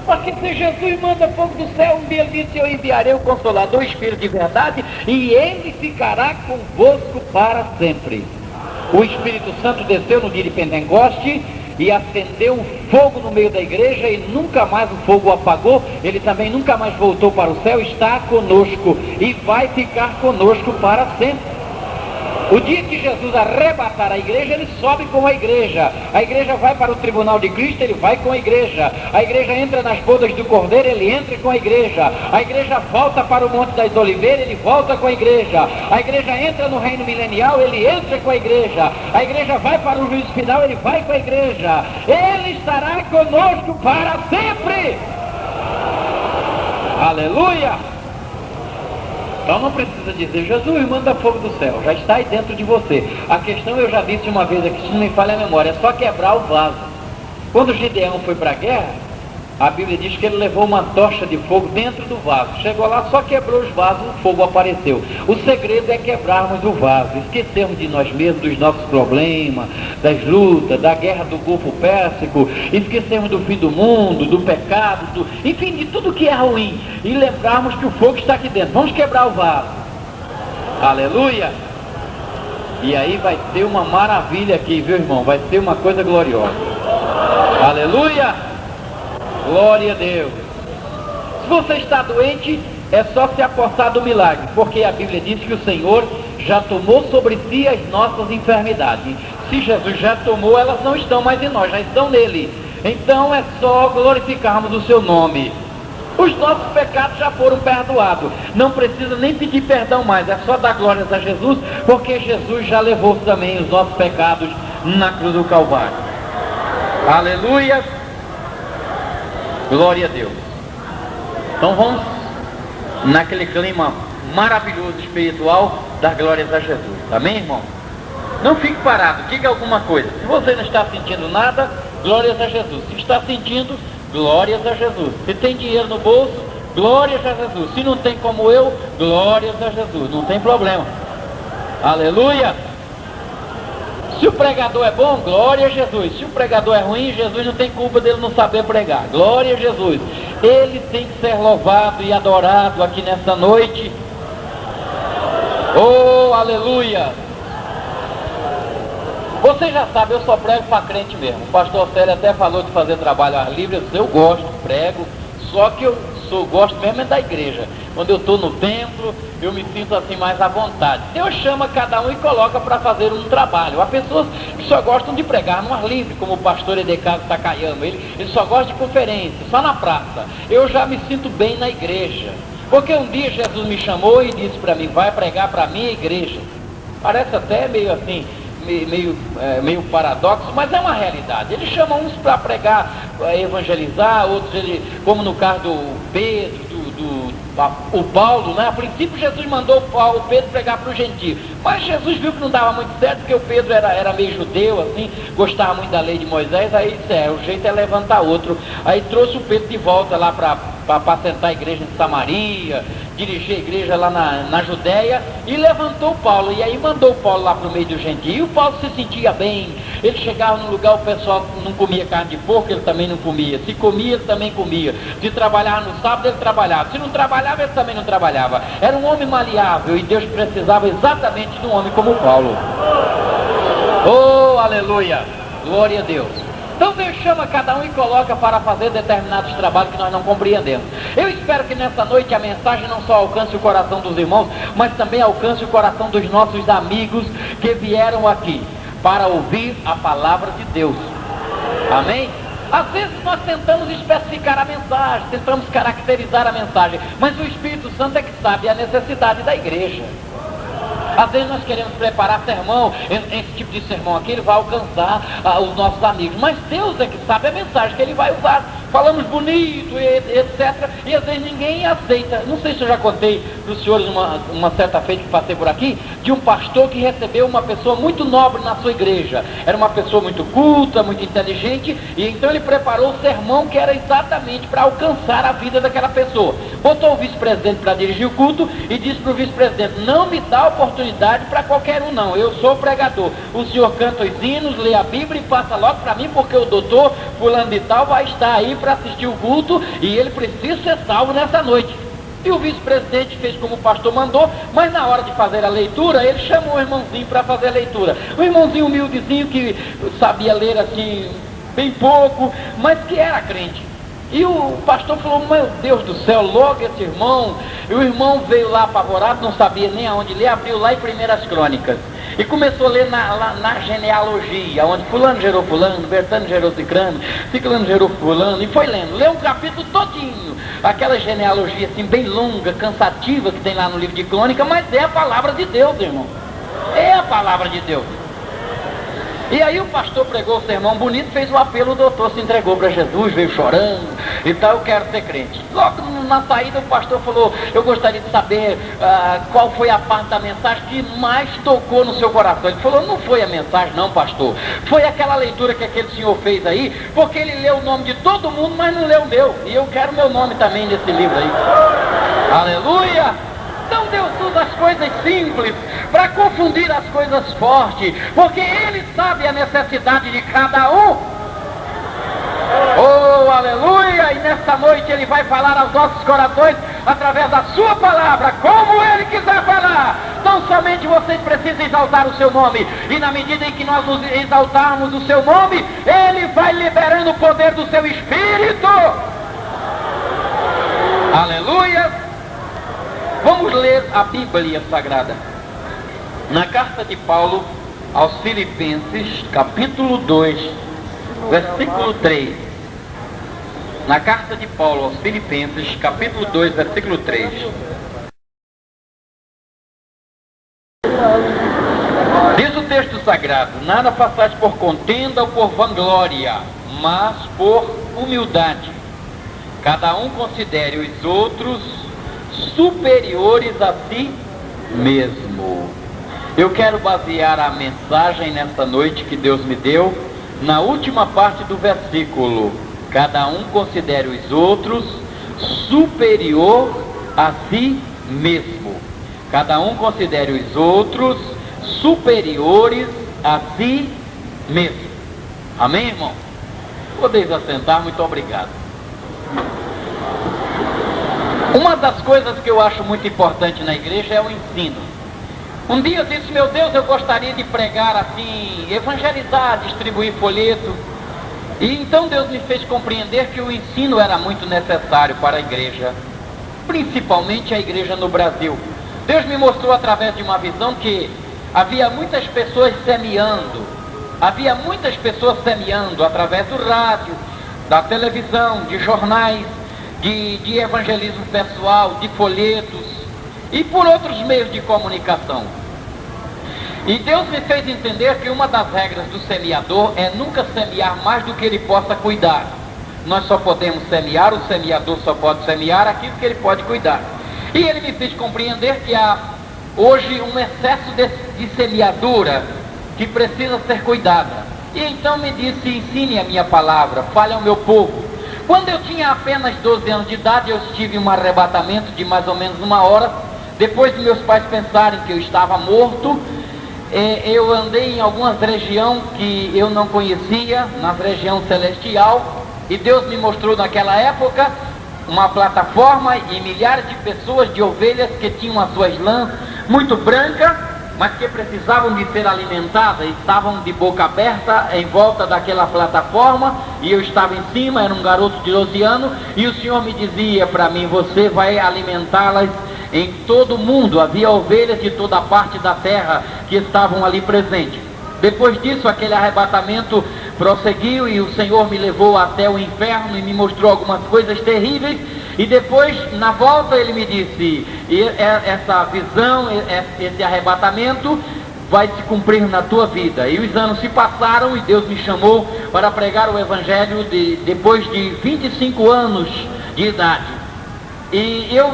Para que se Jesus manda fogo do céu, um dia ele disse: eu enviarei o Consolador, o Espírito de verdade, e ele ficará convosco para sempre. O Espírito Santo desceu no dia de Pentecoste e acendeu um fogo no meio da igreja, e nunca mais o fogo apagou. Ele também nunca mais voltou para o céu, está conosco e vai ficar conosco para sempre. O dia que Jesus arrebatar a igreja, ele sobe com a igreja vai para o tribunal de Cristo, ele vai com a igreja entra nas bodas do Cordeiro, ele entra com a igreja volta para o Monte das Oliveiras, ele volta com a igreja entra no reino milenial, ele entra com a igreja vai para o juízo final, ele vai com a igreja, ele estará conosco para sempre. Aleluia! Então não precisa dizer: Jesus, manda fogo do céu, já está aí dentro de você. A questão, eu já disse uma vez aqui, se não me falha a memória, é só quebrar o vaso. Quando Gideão foi para a guerra, a Bíblia diz que ele levou uma tocha de fogo dentro do vaso. Chegou lá, só quebrou os vasos, o fogo apareceu. O segredo é quebrarmos o vaso, esquecermos de nós mesmos, dos nossos problemas, das lutas, da guerra do Golfo Pérsico, esquecermos do fim do mundo, do pecado, enfim, de tudo que é ruim, e lembrarmos que o fogo está aqui dentro. Vamos quebrar o vaso. Aleluia! E aí vai ter uma maravilha aqui, viu, irmão? Vai ser uma coisa gloriosa. Aleluia! Glória a Deus. Se você está doente, é só se apossar do milagre, porque a Bíblia diz que o Senhor já tomou sobre si as nossas enfermidades. Se Jesus já tomou, elas não estão mais em nós, já estão nele. Então é só glorificarmos o seu nome. Os nossos pecados já foram perdoados, não precisa nem pedir perdão mais, é só dar glórias a Jesus, porque Jesus já levou também os nossos pecados na cruz do Calvário. Aleluia! Glória a Deus. Então vamos naquele clima maravilhoso espiritual, dar glórias a Jesus. Amém, irmão? Não fique parado, diga alguma coisa. Se você não está sentindo nada, glórias a Jesus. Se está sentindo, glórias a Jesus. Se tem dinheiro no bolso, glórias a Jesus. Se não tem como eu, glórias a Jesus. Não tem problema. Aleluia! Se o pregador é bom, glória a Jesus. Se o pregador é ruim, Jesus não tem culpa dele não saber pregar. Glória a Jesus. Ele tem que ser louvado e adorado aqui nessa noite. Oh, aleluia! Você já sabe, eu só prego para crente mesmo. O pastor Célio até falou de fazer trabalho ao ar livre. Eu gosto, prego, só que eu gosto mesmo é da igreja. Quando eu estou no templo, eu me sinto assim mais à vontade. Deus chama cada um e coloca para fazer um trabalho. Há pessoas que só gostam de pregar no ar livre, como o pastor Edecaso Takayama. Ele só gosta de conferência, só na praça. Eu já me sinto bem na igreja, porque um dia Jesus me chamou e disse para mim: vai pregar para a minha igreja. Parece até meio assim, meio paradoxo, mas é uma realidade. Ele chama uns para pregar, evangelizar, outros, como no caso do Pedro, o Paulo, né? A princípio Jesus mandou o Pedro pregar para o gentio, mas Jesus viu que não dava muito certo, porque o Pedro era meio judeu, assim, gostava muito da lei de Moisés. Aí disse: o jeito é levantar outro. Aí trouxe o Pedro de volta lá para apacentar a igreja em Samaria, dirigir a igreja lá na Judéia, e levantou Paulo. E aí mandou Paulo lá para o meio do gentio. E o Paulo se sentia bem. Ele chegava num lugar, o pessoal não comia carne de porco, ele também não comia. Se comia, ele também comia. Se trabalhava no sábado, ele trabalhava. Se não trabalhava, ele também não trabalhava. Era um homem maleável, e Deus precisava exatamente de um homem como Paulo. Oh, aleluia! Glória a Deus! Então Deus chama cada um e coloca para fazer determinados trabalhos que nós não compreendemos. Eu espero que nessa noite a mensagem não só alcance o coração dos irmãos, mas também alcance o coração dos nossos amigos que vieram aqui para ouvir a palavra de Deus. Amém? Às vezes nós tentamos especificar a mensagem, tentamos caracterizar a mensagem, mas o Espírito Santo é que sabe a necessidade da igreja. Às vezes nós queremos preparar sermão, esse tipo de sermão aqui, ele vai alcançar os nossos amigos, mas Deus é que sabe a mensagem que ele vai usar. Falamos bonito, etc. E às vezes ninguém aceita. Não sei se eu já contei para os senhores uma certa feita que passei por aqui, de um pastor que recebeu uma pessoa muito nobre na sua igreja. Era uma pessoa muito culta, muito inteligente, e então ele preparou o sermão que era exatamente para alcançar a vida daquela pessoa. Botou o vice-presidente para dirigir o culto e disse para o vice-presidente: não me dá oportunidade para qualquer um não, eu sou pregador. O senhor canta os hinos, lê a Bíblia e passa logo para mim, porque o doutor fulano de tal vai estar aí para assistir o culto e ele precisa ser salvo nessa noite. E o vice-presidente fez como o pastor mandou, mas na hora de fazer a leitura, ele chamou o irmãozinho para fazer a leitura. Um irmãozinho humildezinho que sabia ler assim, bem pouco, mas que era crente. E o pastor falou, meu Deus do céu, logo esse irmão. E o irmão veio lá apavorado, não sabia nem aonde ler, abriu lá em 1 Crônicas. E começou a ler na genealogia, onde fulano gerou fulano, Bertano gerou ciclano, ciclano gerou fulano, e foi lendo. Leu um capítulo todinho, aquela genealogia assim bem longa, cansativa que tem lá no livro de Crônica, mas é a palavra de Deus, irmão. É a palavra de Deus. E aí o pastor pregou o sermão bonito, fez o apelo, o doutor se entregou para Jesus, veio chorando e tal, eu quero ser crente. Logo na saída o pastor falou, eu gostaria de saber qual foi a parte da mensagem que mais tocou no seu coração. Ele falou, não foi a mensagem não, pastor, foi aquela leitura que aquele senhor fez aí, porque ele leu o nome de todo mundo, mas não leu o meu, e eu quero meu nome também nesse livro aí. Aleluia! Então Deus usa as coisas simples para confundir as coisas fortes, porque Ele sabe a necessidade de cada um. Oh, aleluia! E nesta noite Ele vai falar aos nossos corações através da sua palavra, como Ele quiser falar. Não somente vocês precisam exaltar o seu nome, e na medida em que nós nos exaltarmos o seu nome, Ele vai liberando o poder do seu Espírito. Aleluia! Vamos ler a Bíblia Sagrada. Na carta de Paulo aos Filipenses, capítulo 2, versículo 3. Na carta de Paulo aos Filipenses, capítulo 2, versículo 3. Diz o texto sagrado, nada façais por contenda ou por vanglória, mas por humildade. Cada um considere os outros superiores a si mesmo. Eu quero basear a mensagem nesta noite que Deus me deu na última parte do versículo. Cada um considere os outros superior a si mesmo. Cada um considere os outros superiores a si mesmo. Amém, irmão? Podeis assentar, muito obrigado. Uma das coisas que eu acho muito importante na igreja é o ensino. Um dia eu disse, meu Deus, eu gostaria de pregar assim, evangelizar, distribuir folheto. E então Deus me fez compreender que o ensino era muito necessário para a igreja, principalmente a igreja no Brasil. Deus me mostrou através de uma visão que havia muitas pessoas semeando. Havia muitas pessoas semeando através do rádio, da televisão, de jornais, de evangelismo pessoal, de folhetos e por outros meios de comunicação. E Deus me fez entender que uma das regras do semeador é nunca semear mais do que ele possa cuidar. Nós só podemos semear, o semeador só pode semear aquilo que ele pode cuidar. E ele me fez compreender que há hoje um excesso de semeadura que precisa ser cuidada. E então me disse, ensine a minha palavra, fale ao meu povo. Quando eu tinha apenas 12 anos de idade, eu tive um arrebatamento de mais ou menos 1 hora. Depois de meus pais pensarem que eu estava morto, eu andei em algumas regiões que eu não conhecia, na região celestial, e Deus me mostrou naquela época uma plataforma e milhares de pessoas, de ovelhas que tinham as suas lãs muito brancas, mas que precisavam de ser alimentadas, estavam de boca aberta em volta daquela plataforma, e eu estava em cima, era um garoto de 12 anos, e o Senhor me dizia para mim, você vai alimentá-las em todo o mundo. Havia ovelhas de toda a parte da terra que estavam ali presentes. Depois disso, aquele arrebatamento prosseguiu, e o Senhor me levou até o inferno e me mostrou algumas coisas terríveis. E depois, na volta, ele me disse, essa visão, esse arrebatamento vai se cumprir na tua vida. E os anos se passaram e Deus me chamou para pregar o Evangelho depois de 25 anos de idade. E eu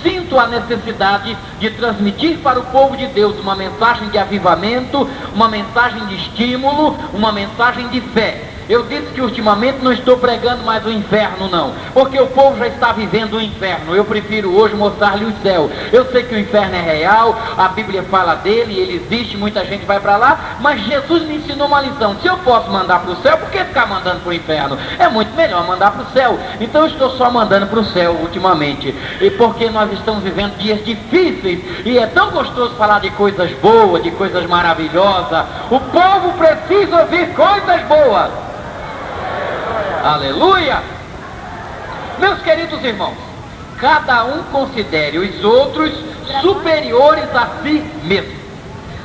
sinto a necessidade de transmitir para o povo de Deus uma mensagem de avivamento, uma mensagem de estímulo, uma mensagem de fé. Eu disse que ultimamente não estou pregando mais o inferno, não, porque o povo já está vivendo o inferno. Eu prefiro hoje mostrar-lhe o céu. Eu sei que o inferno é real, a Bíblia fala dele, ele existe, muita gente vai para lá, mas Jesus me ensinou uma lição. Se eu posso mandar para o céu, por que ficar mandando para o inferno? É muito melhor mandar para o céu. Então eu estou só mandando para o céu ultimamente, e porque nós estamos vivendo dias difíceis, e é tão gostoso falar de coisas boas, de coisas maravilhosas. O povo precisa ouvir coisas boas. Aleluia! Meus queridos irmãos, cada um considere os outros superiores a si mesmo.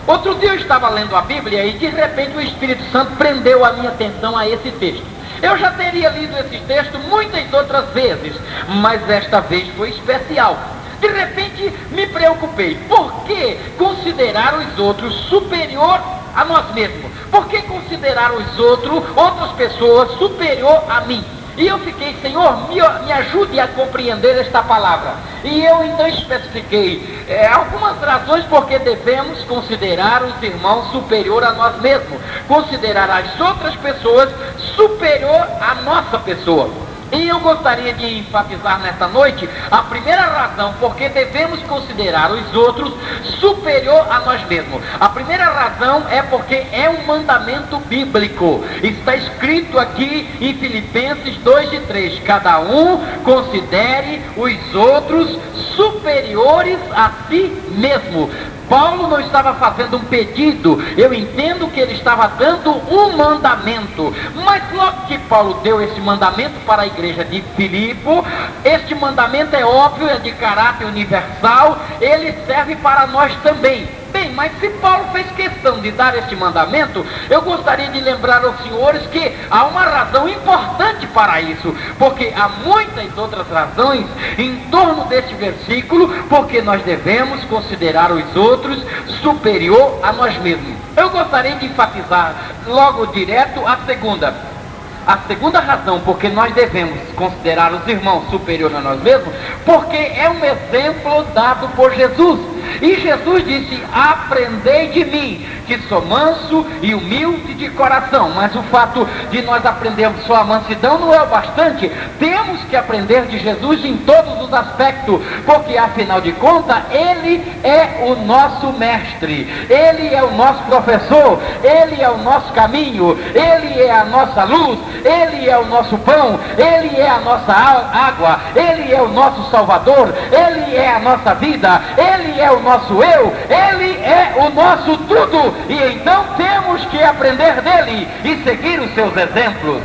Outro dia eu estava lendo a Bíblia e de repente o Espírito Santo prendeu a minha atenção a esse texto. Eu já teria lido esse texto muitas outras vezes, mas esta vez foi especial. De repente me preocupei. Por que considerar os outros superior a nós mesmos? Por que considerar os outros, outras pessoas, superior a mim? E eu fiquei, Senhor, me ajude a compreender esta palavra. E eu então especifiquei algumas razões porque devemos considerar os irmãos superior a nós mesmos. Considerar as outras pessoas superior à nossa pessoa. E eu gostaria de enfatizar nesta noite a primeira razão porque devemos considerar os outros superior a nós mesmos. A primeira razão é porque é um mandamento bíblico. Está escrito aqui em Filipenses 2:3. Cada um considere os outros superiores a si mesmo. Paulo não estava fazendo um pedido, eu entendo que ele estava dando um mandamento, mas logo que Paulo deu esse mandamento para a igreja de Filipe, este mandamento é óbvio, é de caráter universal, ele serve para nós também. Bem, mas se Paulo fez questão de dar este mandamento, eu gostaria de lembrar aos senhores que há uma razão importante para isso, porque há muitas outras razões em torno deste versículo, porque nós devemos considerar os outros superior a nós mesmos. Eu gostaria de enfatizar logo direto a segunda. A segunda razão porque nós devemos considerar os irmãos superiores a nós mesmos, porque é um exemplo dado por Jesus. E Jesus disse: aprendei de mim, que sou manso e humilde de coração. Mas o fato de nós aprendermos só a mansidão não é o bastante. Temos que aprender de Jesus em todos os aspectos, porque afinal de contas, Ele é o nosso mestre, Ele é o nosso professor, Ele é o nosso caminho, Ele é a nossa luz, Ele é o nosso pão, Ele é a nossa água, Ele é o nosso Salvador, Ele é a nossa vida, Ele é o nosso eu, Ele é o nosso tudo. E então temos que aprender dele e seguir os seus exemplos.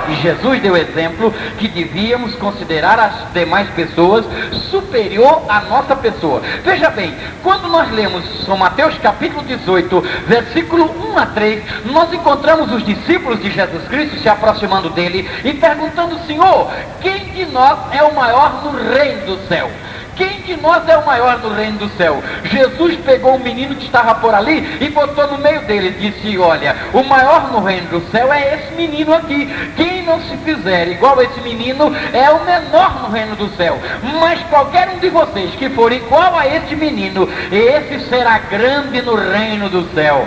E Jesus deu exemplo que devíamos considerar as demais pessoas superior à nossa pessoa. Veja bem, quando nós lemos São Mateus capítulo 18, versículo 1 a 3, nós encontramos os discípulos de Jesus Cristo se aproximando dele e perguntando: Senhor, quem de nós é o maior no reino do céu? Quem de nós é o maior no reino do céu? Jesus pegou um menino que estava por ali e botou no meio dele e disse: olha, o maior no reino do céu é esse menino aqui. Quem não se fizer igual a esse menino é o menor no reino do céu. Mas qualquer um de vocês que for igual a esse menino, esse será grande no reino do céu.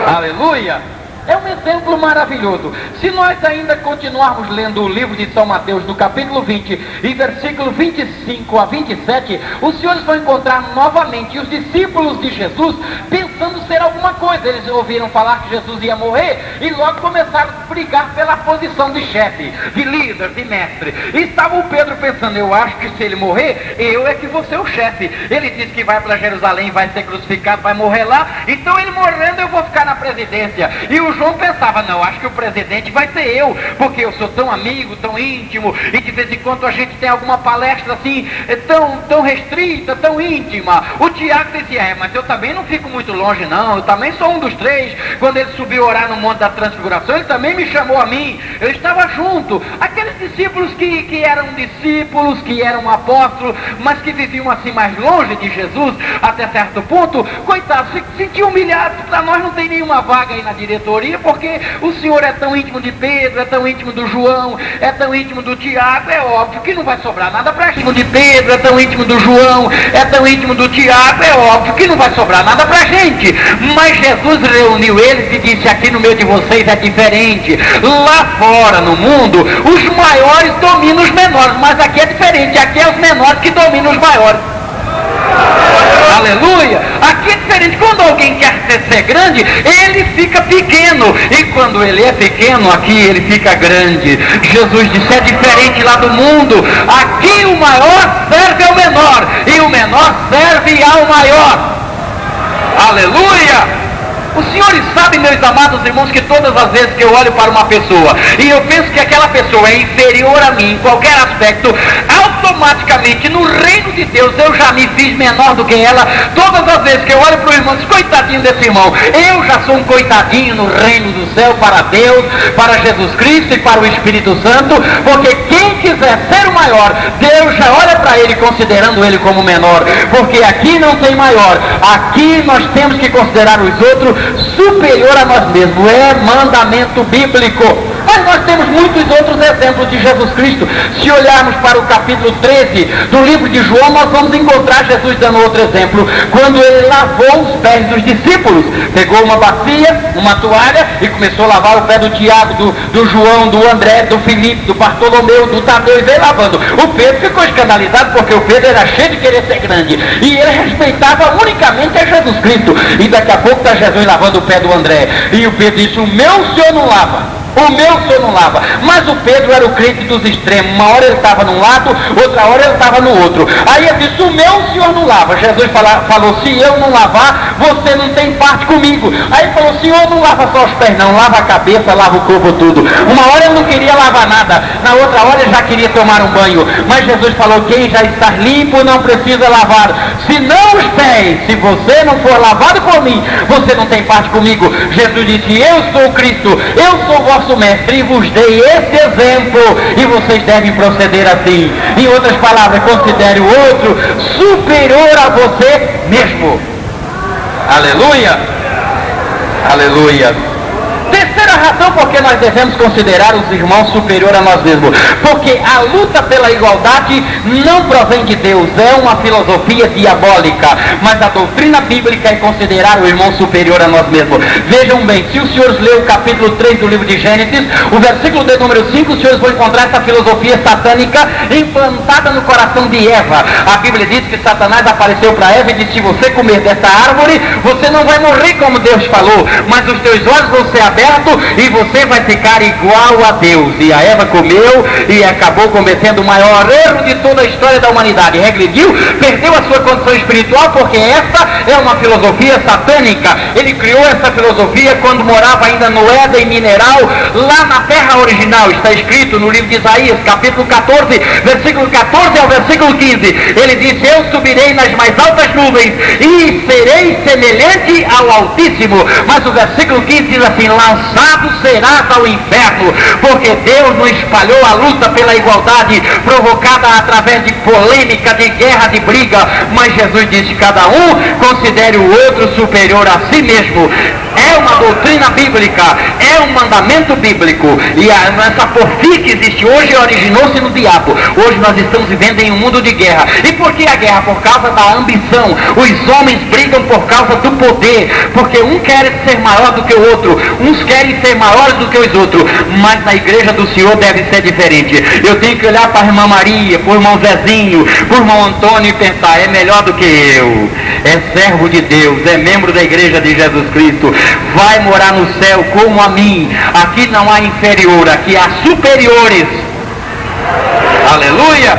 Aleluia! É um exemplo maravilhoso. Se nós ainda continuarmos lendo o livro de São Mateus, no capítulo 20, e versículo 25 a 27, os senhores vão encontrar novamente os discípulos de Jesus pensando ser alguma coisa. Eles ouviram falar que Jesus ia morrer e logo começaram a brigar pela posição de chefe, de líder, de mestre. E estava o Pedro pensando: eu acho que se ele morrer, eu é que vou ser o chefe. Ele disse que vai para Jerusalém, vai ser crucificado, vai morrer lá, então ele morrendo eu vou ficar na presidência. E o João pensava: não, acho que o presidente vai ser eu, porque eu sou tão amigo, tão íntimo, e de vez em quando a gente tem alguma palestra assim, tão restrita, tão íntima. O Tiago dizia: mas eu também não fico muito longe não, eu também sou um dos três. Quando ele subiu a orar no Monte da Transfiguração, ele também me chamou a mim, eu estava junto. Aqueles discípulos que eram discípulos, que eram apóstolos, mas que viviam assim mais longe de Jesus, até certo ponto, coitados, se sentiam humilhados. Para nós não tem nenhuma vaga aí na diretoria, porque o senhor é tão íntimo de Pedro, é tão íntimo do João, é tão íntimo do Tiago, é óbvio que não vai sobrar nada para gente. De Pedro, é tão íntimo do João, é tão íntimo do Tiago, é óbvio que não vai sobrar nada para gente. Mas Jesus reuniu eles e disse: aqui no meio de vocês é diferente. Lá fora no mundo, os maiores dominam os menores, mas aqui é diferente, aqui é os menores que dominam os maiores. Aleluia! Aqui é diferente. Quando alguém quer ser grande, ele fica pequeno, e quando ele é pequeno, aqui ele fica grande. Jesus disse: é diferente lá do mundo. Aqui o maior serve ao menor, e o menor serve ao maior. Aleluia! Os senhores sabem, meus amados irmãos, que todas as vezes que eu olho para uma pessoa e eu penso que aquela pessoa é inferior a mim em qualquer aspecto, automaticamente no reino de Deus eu já me fiz menor do que ela. Todas as vezes que eu olho para o irmão e digo: coitadinho desse irmão, eu já sou um coitadinho no reino do céu, para Deus, para Jesus Cristo e para o Espírito Santo, porque quem quiser ser o maior, Deus já olha para ele considerando ele como menor, porque aqui não tem maior, aqui nós temos que considerar os outros superior a nós mesmos. É mandamento bíblico. Mas nós temos muitos outros exemplos de Jesus Cristo. Se olharmos para o capítulo 13 do livro de João, nós vamos encontrar Jesus dando outro exemplo, quando ele lavou os pés dos discípulos. Pegou uma bacia, uma toalha, e começou a lavar o pé do Tiago, do João, do André, do Filipe, do Bartolomeu, do Tadeu, e veio lavando. O Pedro ficou escandalizado, porque o Pedro era cheio de querer ser grande, e ele respeitava unicamente a Jesus Cristo. E daqui a pouco está Jesus lavando o pé do André, e o Pedro disse: o meu senhor não lava. O meu senhor não lava. Mas o Pedro era o crente dos extremos. Uma hora ele estava num lado, outra hora ele estava no outro. Aí ele disse: o meu senhor não lava. Jesus falou: se eu não lavar, você não tem parte comigo. Aí ele falou: senhor não lava só os pés não, lava a cabeça, lava o corpo tudo. Uma hora ele não queria lavar nada, na outra hora ele já queria tomar um banho. Mas Jesus falou: quem já está limpo não precisa lavar, senão os pés. Se você não for lavado por mim, você não tem parte comigo. Jesus disse: eu sou o Cristo, eu sou o vosso mestre, e vos dei esse exemplo, e vocês devem proceder assim. Em outras palavras, considere o outro superior a você mesmo. Aleluia! Aleluia! Terceira razão por que nós devemos considerar os irmãos superior a nós mesmos: porque a luta pela igualdade não provém de Deus, é uma filosofia diabólica, mas a doutrina bíblica é considerar o irmão superior a nós mesmos. Vejam bem, se os senhores lerem o capítulo 3 do livro de Gênesis, o versículo de número 5, os senhores vão encontrar essa filosofia satânica implantada no coração de Eva. A Bíblia diz que Satanás apareceu para Eva e disse: se você comer dessa árvore, você não vai morrer como Deus falou, mas os teus olhos vão ser abertos e você vai ficar igual a Deus. E a Eva comeu e acabou cometendo o maior erro de toda a história da humanidade. Regrediu, perdeu a sua condição espiritual, porque essa é uma filosofia satânica. Ele criou essa filosofia quando morava ainda no Éden mineral, lá na terra original. Está escrito no livro de Isaías, capítulo 14, versículo 14 ao versículo 15. Ele disse: eu subirei nas mais altas nuvens e serei semelhante ao Altíssimo. Mas o versículo 15 diz assim: lançado serás ao inferno, porque Deus não espalhou a luta pela igualdade provocada através de polêmica, de guerra, de briga, mas Jesus disse: cada um considere o outro superior a si mesmo. É uma doutrina bíblica, é um mandamento bíblico, e essa porfia que existe hoje originou-se no diabo. Hoje nós estamos vivendo em um mundo de guerra. E por que a guerra? Por causa da ambição. Os homens brigam por causa do poder, porque um quer ser maior do que o outro, uns querem ser maiores do que os outros. Mas na igreja do Senhor deve ser diferente. Eu tenho que olhar para a irmã Maria, para o irmão Zezinho, para o irmão Antônio e pensar: é melhor do que eu, é servo de Deus, é membro da igreja de Jesus Cristo, vai morar no céu como a mim. Aqui não há inferior, aqui há superiores. Aleluia!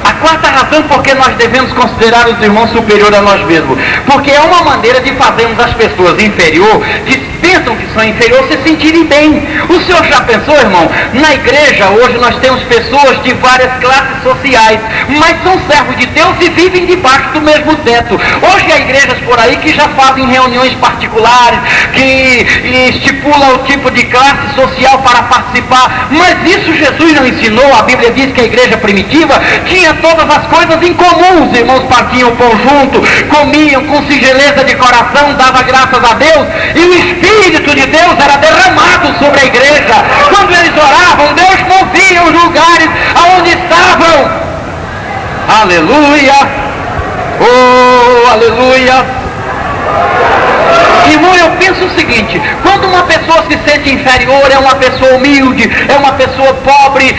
A quarta razão tanto porque nós devemos considerar os irmãos superiores a nós mesmos, porque é uma maneira de fazermos as pessoas inferiores, que pensam que são inferiores, se sentirem bem. O senhor já pensou, irmão? Na igreja hoje nós temos pessoas de várias classes sociais, mas são servos de Deus e vivem debaixo do mesmo teto. Hoje há igrejas por aí que já fazem reuniões particulares, que estipulam o tipo de classe social para participar, mas isso Jesus não ensinou. A Bíblia diz que a igreja primitiva tinha todas as coisas em comum. Os irmãos partiam o pão junto, comiam com singeleza de coração, dava graças a Deus, e o Espírito de Deus era derramado sobre a igreja. Quando eles oravam, Deus movia os lugares aonde estavam. Aleluia! Oh, aleluia! Irmão, eu penso o seguinte: quando uma pessoa se sente inferior, é uma pessoa humilde, é uma pessoa pobre,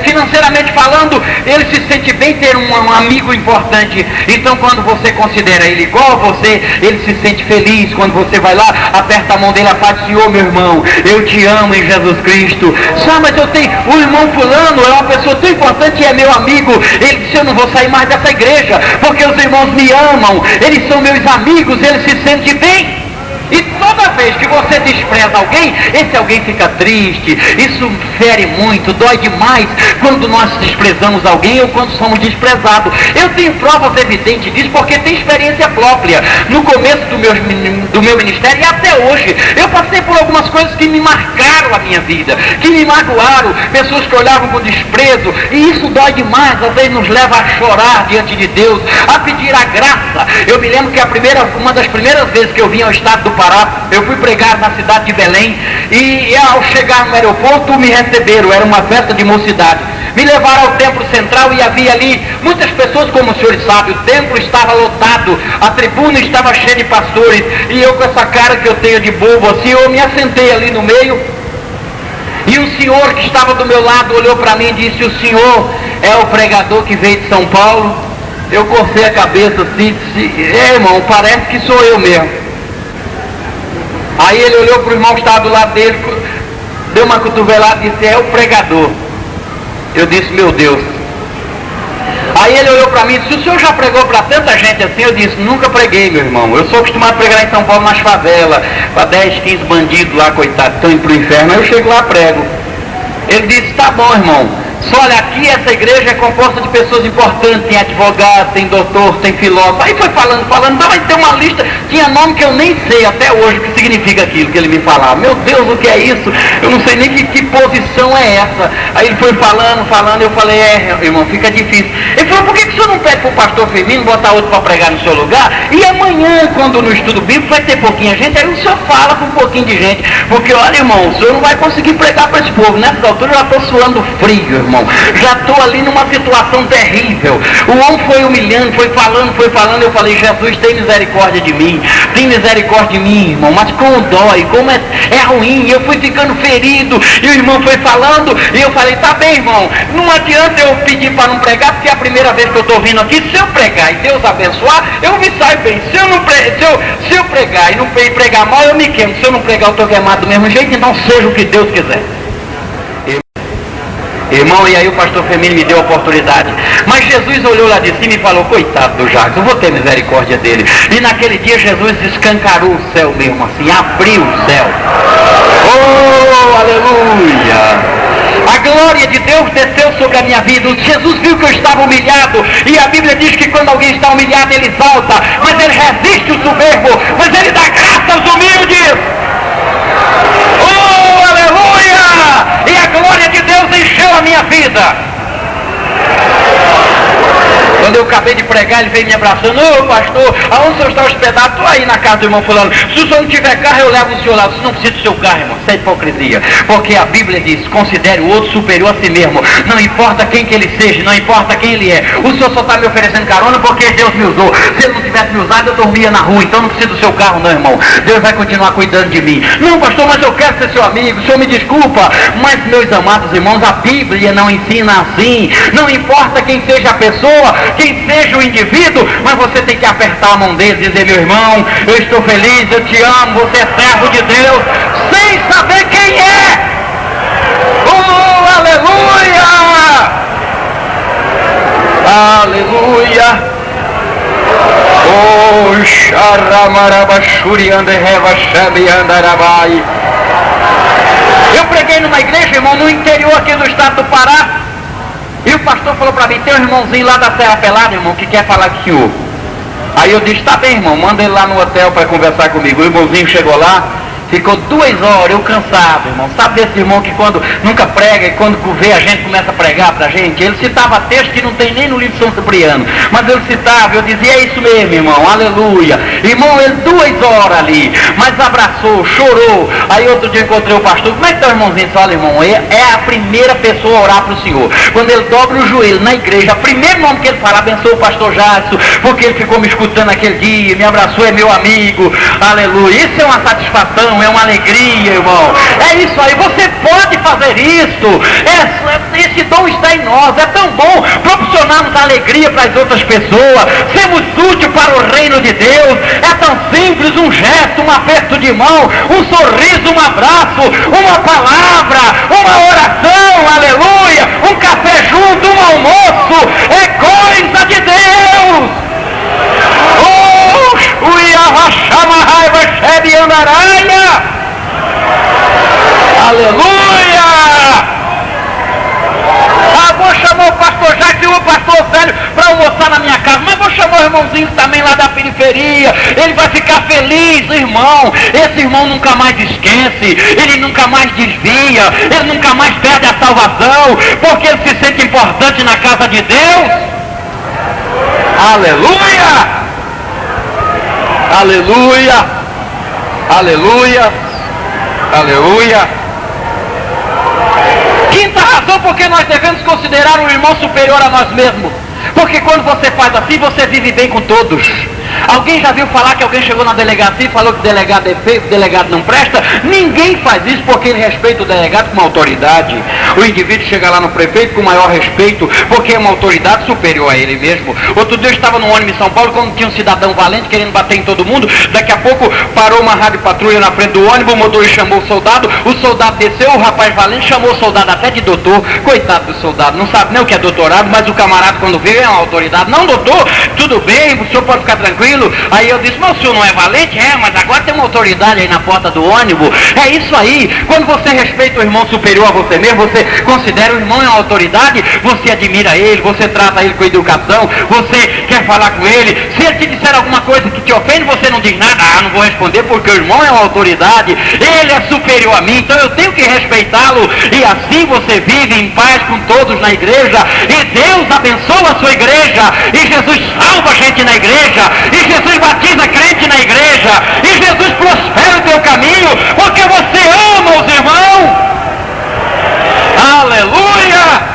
financeiramente falando, ele se sente bem ter um amigo importante. Então quando você considera ele igual a você, ele se sente feliz. Quando você vai lá, aperta a mão dele e fala: Senhor, meu irmão, eu te amo em Jesus Cristo. Só, mas eu tenho, o irmão fulano é uma pessoa tão importante e é meu amigo. Ele disse: eu não vou sair mais dessa igreja, porque os irmãos me amam, eles são meus amigos, ele se sente bem. E toda vez que você despreza alguém, esse alguém fica triste. Isso fere muito, dói demais quando nós desprezamos alguém ou quando somos desprezados. Eu tenho provas evidentes disso porque tenho experiência própria. No começo do meu ministério e até hoje, eu passei por algumas coisas que me marcaram a minha vida, que me magoaram, pessoas que olhavam com desprezo, e isso dói demais. Às vezes nos leva a chorar diante de Deus, a pedir a graça. Eu me lembro que uma das primeiras vezes que eu vim ao estado do Pará, eu fui pregar na cidade de Belém, e ao chegar no aeroporto me receberam, era uma festa de mocidade. Me levaram ao templo central e havia ali muitas pessoas, como os senhores sabem, o templo estava lotado, a tribuna estava cheia de pastores, e eu com essa cara que eu tenho de bobo assim, eu me assentei ali no meio, e um senhor que estava do meu lado olhou para mim e disse: o senhor é o pregador que veio de São Paulo? Eu cocei a cabeça assim e disse: irmão, parece que sou eu mesmo. Aí ele olhou para o irmão que estava do lado dele, deu uma cotovelada e disse: é o pregador. Eu disse: meu Deus. Aí ele olhou para mim e disse: o senhor já pregou para tanta gente assim? Eu disse: nunca preguei, meu irmão. Eu sou acostumado a pregar em São Paulo nas favelas, para 10, 15 bandidos lá, coitados, estão indo para o inferno. Aí eu chego lá e prego. Ele disse: tá bom, irmão. Só olha, aqui essa igreja é composta de pessoas importantes, tem advogado, tem doutor, tem filósofo. Aí foi falando, vai ter uma lista, tinha nome que eu nem sei até hoje o que significa aquilo que ele me falava. Meu Deus, o que é isso? Eu não sei nem que posição é essa. Aí ele foi falando, eu falei: irmão, fica difícil. Ele falou: por que o senhor não pede para o pastor Firmino botar outro para pregar no seu lugar? E amanhã, quando no estudo bíblico vai ter pouquinha gente, aí o senhor fala com um pouquinho de gente. Porque olha, irmão, o senhor não vai conseguir pregar para esse povo. Nessa altura eu já estou suando frio, irmão. Já estou ali numa situação terrível. O homem foi humilhando, foi falando. Eu falei: Jesus, tem misericórdia de mim. Tem misericórdia de mim, irmão. Mas como dói, como é ruim. Eu fui ficando ferido. E o irmão foi falando. E eu falei: tá bem, irmão. Não adianta eu pedir para não pregar, porque é a primeira vez que eu estou vindo aqui. Se eu pregar e Deus abençoar, eu me saio bem. Se eu pregar e não pregar mal, eu me queimo. Se eu não pregar, eu estou queimado do mesmo jeito. Então seja o que Deus quiser. Irmão, e aí o pastor Firmino me deu a oportunidade. Mas Jesus olhou lá de cima e falou: coitado do Jacques, eu vou ter misericórdia dele. E naquele dia Jesus escancarou o céu mesmo, assim, abriu o céu. Oh, aleluia! A glória de Deus desceu sobre a minha vida. Jesus viu que eu estava humilhado, e a Bíblia diz que quando alguém está humilhado, ele exalta, mas ele resiste o soberbo, mas ele dá graça aos humildes. Oh, aleluia! E a glória de Deus encheu a minha vida. Quando eu acabei de pregar, ele veio me abraçando: ô pastor, aonde o senhor está hospedado? Estou aí na casa do irmão fulano. Se o senhor não tiver carro, eu levo o senhor lá. Você não precisa do seu carro, irmão. Isso é hipocrisia. Porque a Bíblia diz: considere o outro superior a si mesmo. Não importa quem que ele seja, não importa quem ele é. O senhor só está me oferecendo carona porque Deus me usou. Se ele não tivesse me usado, eu dormia na rua. Então não precisa do seu carro, não, irmão. Deus vai continuar cuidando de mim. Não, pastor, mas eu quero ser seu amigo. O senhor me desculpa. Mas, meus amados irmãos, a Bíblia não ensina assim. Não importa quem seja a pessoa, quem seja o indivíduo, mas você tem que apertar a mão dele e dizer: meu irmão, eu estou feliz, eu te amo, você é servo de Deus, sem saber quem é. Oh, aleluia! Eu preguei numa igreja, irmão, no interior aqui do estado do Pará. E o pastor falou para mim, tem um irmãozinho lá da Serra Pelada, irmão, que quer falar com o senhor. Aí eu disse, tá bem, irmão, manda ele lá no hotel para conversar comigo. O irmãozinho chegou lá, ficou 2 horas, eu cansado, irmão. Sabe desse irmão que quando nunca prega e quando vê a gente começa a pregar pra gente? Ele citava texto que não tem nem no livro de São Cipriano, mas ele citava, eu dizia, é isso mesmo, irmão, aleluia. Irmão, ele 2 horas ali, mas abraçou, chorou. Aí outro dia encontrei o pastor, como é que tá o irmãozinho? Fala, irmão, é a primeira pessoa a orar pro senhor. Quando ele dobra o joelho na igreja, o primeiro nome que ele fala, abençoa o pastor Jadson, porque ele ficou me escutando aquele dia, me abraçou, é meu amigo, aleluia. Isso é uma satisfação, é uma alegria, irmão. É isso aí, você pode fazer isso. Esse dom está em nós. É tão bom proporcionarmos alegria para as outras pessoas, sermos úteis para o reino de Deus. É tão simples, um gesto, um aperto de mão, um sorriso, um abraço, uma palavra, uma oração, aleluia, um café junto, um almoço, é coisa de Deus. O Iavachama Raiva Chebe Andaraia. Aleluia! Vou chamar o pastor Jacques e o pastor Velho para almoçar na minha casa, mas vou chamar o irmãozinho também lá da periferia. Ele vai ficar feliz, irmão. Esse irmão nunca mais esquece, ele nunca mais desvia, ele nunca mais perde a salvação, porque ele se sente importante na casa de Deus. Aleluia! Aleluia, aleluia, aleluia. Quinta razão porque nós devemos considerar um irmão superior a nós mesmos. Porque quando você faz assim, você vive bem com todos. Alguém já viu falar que alguém chegou na delegacia e falou que o delegado é feio, que o delegado não presta? Ninguém faz isso porque ele respeita o delegado como autoridade. O indivíduo chega lá no prefeito com o maior respeito, porque é uma autoridade superior a ele mesmo. Outro dia eu estava no ônibus em São Paulo, quando tinha um cidadão valente querendo bater em todo mundo. Daqui a pouco parou uma rádio patrulha na frente do ônibus, o motorista chamou o soldado desceu, o rapaz valente chamou o soldado até de doutor. Coitado do soldado, não sabe nem o que é doutorado, mas o camarada quando veio é uma autoridade. Não, doutor, tudo bem, o senhor pode ficar tranquilo. Aí eu disse, mas o senhor não é valente? É, mas agora tem uma autoridade aí na porta do ônibus. É isso aí, quando você respeita o irmão superior a você mesmo, você considera o irmão uma autoridade, você admira ele, você trata ele com educação, você quer falar com ele. Se ele te disser alguma coisa que te ofende, você não diz nada, não vou responder porque o irmão é uma autoridade, ele é superior a mim, então eu tenho que respeitá-lo. E assim você vive em paz com todos na igreja, e Deus abençoa a sua igreja, e Jesus salva a gente na igreja, e Jesus batiza crente na igreja, e Jesus prospera o teu caminho, porque você ama os irmãos. Aleluia!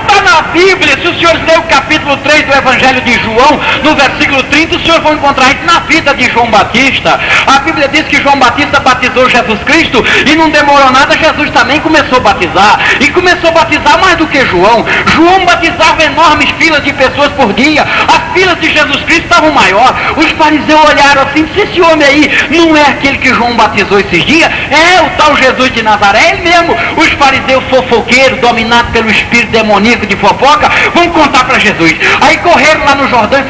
Está na Bíblia, se os senhores lerem o capítulo 3 do Evangelho de João, no versículo 30, os senhores vão encontrar isso na vida de João Batista. A Bíblia diz que João Batista batizou Jesus Cristo, e não demorou nada, Jesus também começou a batizar, e começou a batizar mais do que João. João batizava enormes filas de pessoas por dia, as filas de Jesus Cristo estavam maior. Os fariseus olharam assim, se esse homem aí não é aquele que João batizou esses dias, é o tal Jesus de Nazaré, ele mesmo. Os fariseus fofoqueiros, dominados pelo espírito demoníaco de fofoca, vão contar para Jesus. Aí correram lá no Jordão e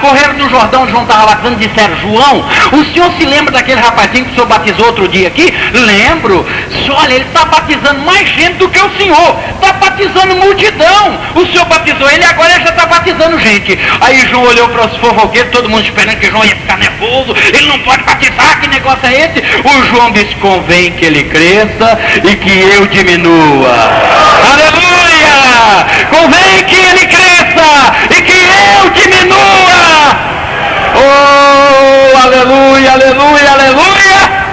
correram no Jordão, João estava batizando, disseram, João, o senhor se lembra daquele rapazinho que o senhor batizou outro dia aqui? Lembro. Olha, ele está batizando mais gente do que o senhor, está batizando multidão. O senhor batizou ele, agora ele já está batizando gente. Aí João olhou para os fofoqueiros, todo mundo esperando que João ia ficar nervoso, ele não pode batizar, que negócio é esse? O João disse, convém que ele cresça e que eu diminua. Aleluia! Convém que ele cresça e que eu diminua. Oh, aleluia, aleluia, aleluia.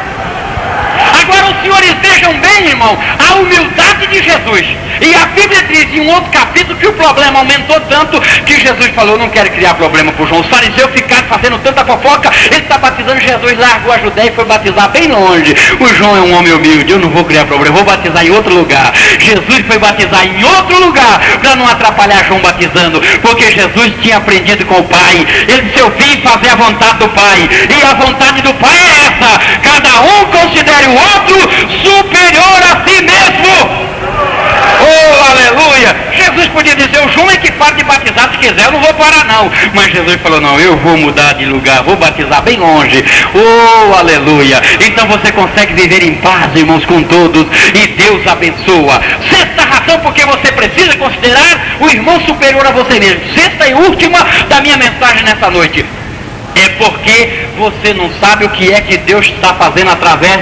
Agora os senhores vejam bem, irmão, a humildade de Jesus. E a Bíblia diz em um outro capítulo que o problema aumentou tanto que Jesus falou, não quero criar problema para o João. Os fariseus ficaram fazendo tanta fofoca, ele está batizando, Jesus largou a Judéia e foi batizar bem longe. O João é um homem humilde, eu não vou criar problema, vou batizar em outro lugar. Jesus foi batizar em outro lugar para não atrapalhar João batizando, porque Jesus tinha aprendido com o Pai. Ele disse, eu vim fazer a vontade do Pai, e a vontade do Pai é essa, cada um considere o outro superior a si mesmo. Oh, aleluia! Jesus podia dizer, o João é que para de batizar, se quiser eu não vou parar não. Mas Jesus falou, não, eu vou mudar de lugar, vou batizar bem longe. Oh, aleluia. Então você consegue viver em paz, irmãos, com todos, e Deus abençoa. Sexta razão porque você precisa considerar o irmão superior a você mesmo. Sexta e última da minha mensagem nessa noite. É porque você não sabe o que é que Deus está fazendo através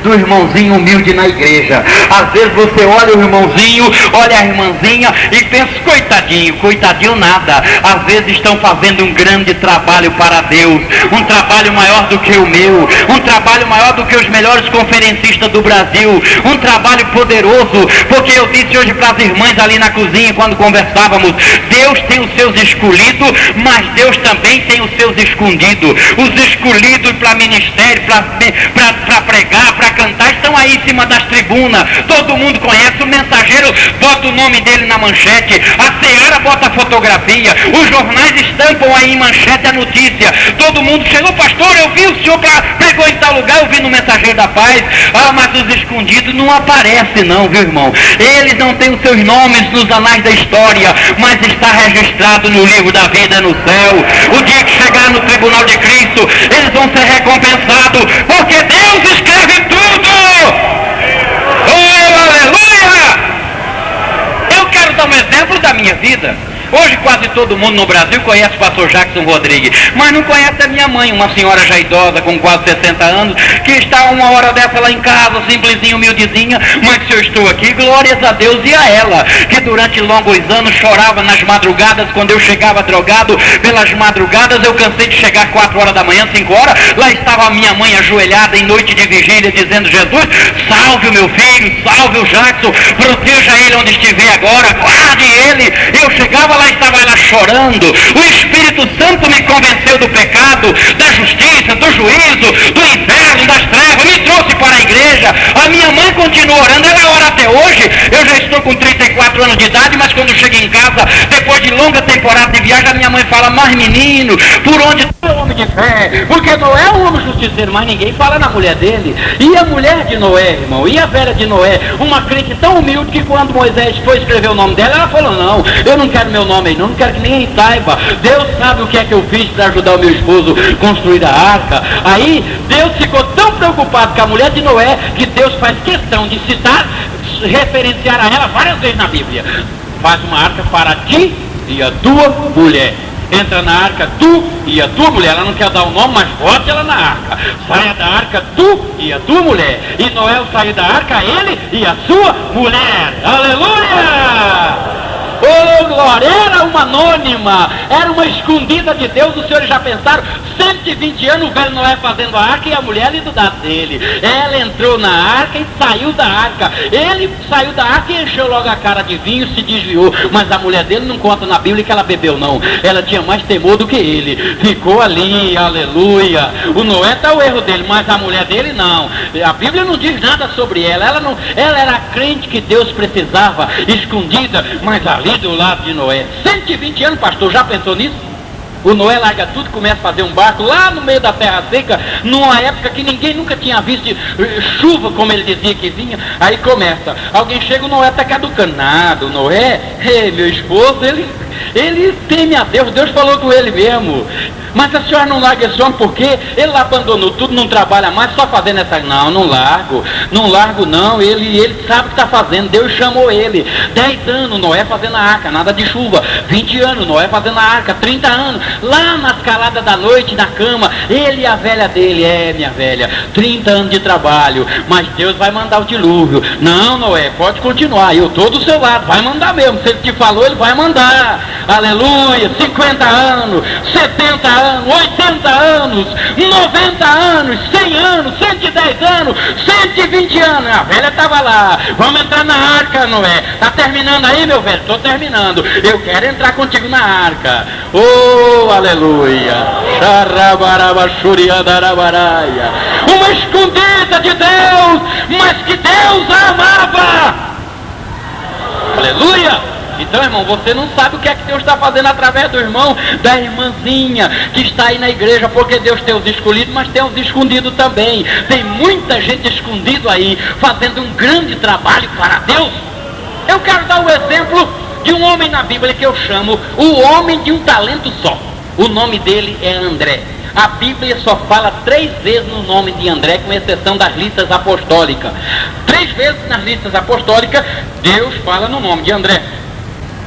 do irmãozinho humilde na igreja. Às vezes você olha o irmãozinho, olha a irmãzinha e pensa, coitadinho, coitadinho nada. Às vezes estão fazendo um grande trabalho para Deus, um trabalho maior do que o meu, um trabalho maior do que os melhores conferencistas do Brasil, um trabalho poderoso, porque eu disse hoje para as irmãs ali na cozinha, quando conversávamos, Deus tem os seus escolhidos, mas Deus também tem os seus escondidos. Os escolhidos para ministério, para pregar, para cantar, estão aí em cima das tribunas. Todo mundo conhece, o mensageiro bota o nome dele na manchete, a Seara bota a fotografia, os jornais estampam aí em manchete a notícia. Todo mundo chegou, pastor, eu vi o senhor pregou em tal lugar, eu vi no Mensageiro da Paz. Ah, mas os escondidos não aparecem não, viu, irmão? Eles não têm os seus nomes nos anais da história, mas está registrado no livro da vida no céu. O dia que chegar no tribunal de Cristo, eles vão ser recompensados, porque Deus escreve tudo. Oh, aleluia! Eu quero dar um exemplo da minha vida. Hoje quase todo mundo no Brasil conhece o pastor Jackson Rodrigues, mas não conhece a minha mãe, uma senhora já idosa, com quase 60 anos, que está uma hora dessa lá em casa, simplesinha, humildezinha, mas se eu estou aqui, glórias a Deus e a ela, que durante longos anos chorava nas madrugadas, quando eu chegava drogado, pelas madrugadas eu cansei de chegar 4 horas da manhã, 5 horas, lá estava a minha mãe ajoelhada em noite de vigília, dizendo, Jesus, salve o meu filho, salve o Jackson, proteja ele onde estiver agora, guarde ele. Eu chegava lá, estava ela chorando. O Espírito Santo me convenceu do pecado, da justiça, do juízo, do inferno, das trevas, me trouxe para a igreja. A minha mãe continua orando, ela ora até hoje. Eu já estou com 34 anos de idade, mas quando chego em casa, depois de longa temporada de viagem, a minha mãe fala, mas menino, por onde tu é homem de fé? Porque Noé é um homem justiceiro, mas ninguém fala na mulher dele. E a mulher de Noé, irmão, e a velha de Noé, uma crente tão humilde que quando Moisés foi escrever o nome dela, ela falou, não, eu não quero meu nome aí, não quero que ninguém saiba. Deus sabe o que é que eu fiz para ajudar o meu esposo a construir a arca. Aí Deus ficou tão preocupado com a mulher de Noé que Deus faz questão de citar, referenciar a ela várias vezes na Bíblia. Faz uma arca para ti e a tua mulher. Entra na arca tu e a tua mulher. Ela não quer dar o nome, mas bote ela na arca. Saia da arca tu e a tua mulher. E Noé saiu da arca, ele e a sua mulher. Aleluia! Oh, glória! Era uma anônima, era uma escondida de Deus. Os senhores já pensaram? 120 anos o velho Noé fazendo a arca e a mulher ali do lado dele. Ela entrou na arca e saiu da arca. Ele saiu da arca e encheu logo a cara de vinho e se desviou. Mas a mulher dele não conta na Bíblia que ela bebeu, não. Ela tinha mais temor do que ele. Ficou ali, aleluia. O Noé está o erro dele, mas a mulher dele não. A Bíblia não diz nada sobre ela. Ela era a crente que Deus precisava, escondida, mas ali do lado de Noé. 120 anos, pastor, já pensou nisso? O Noé larga tudo e começa a fazer um barco lá no meio da terra seca, numa época que ninguém nunca tinha visto chuva, como ele dizia que vinha. Aí começa, alguém chega, o Noé está caducanado. O Noé, meu esposo, ele teme a Deus, Deus falou com ele mesmo. Mas a senhora não larga esse homem porque ele abandonou tudo, não trabalha mais, só fazendo essa... Não largo não, ele sabe o que está fazendo, Deus chamou ele. 10 anos, Noé fazendo a arca, nada de chuva. 20 anos, Noé fazendo a arca. 30 anos, lá na escalada da noite, na cama, ele e a velha dele, minha velha, 30 anos de trabalho, mas Deus vai mandar o dilúvio. Não, Noé, pode continuar, eu estou do seu lado, vai mandar mesmo, se ele te falou, ele vai mandar. Aleluia, 50 anos, 70 anos, 80 anos, 90 anos, 100 anos, 110 anos, 120 anos, a velha estava lá. Vamos entrar na arca, Noé. Está terminando aí, meu velho? Estou terminando. Eu quero entrar contigo na arca. Oh, aleluia. Uma escondida de Deus, mas que Deus a amava. Aleluia. Então, irmão, você não sabe o que é que Deus está fazendo através do irmão, da irmãzinha que está aí na igreja, porque Deus tem os escolhidos, mas tem os escondidos também. Tem muita gente escondida aí, fazendo um grande trabalho para Deus. Eu quero dar um exemplo de um homem na Bíblia que eu chamo o homem de um talento só. O nome dele é André. A Bíblia só fala 3 vezes no nome de André, com exceção das listas apostólicas. 3 vezes nas listas apostólicas, Deus fala no nome de André.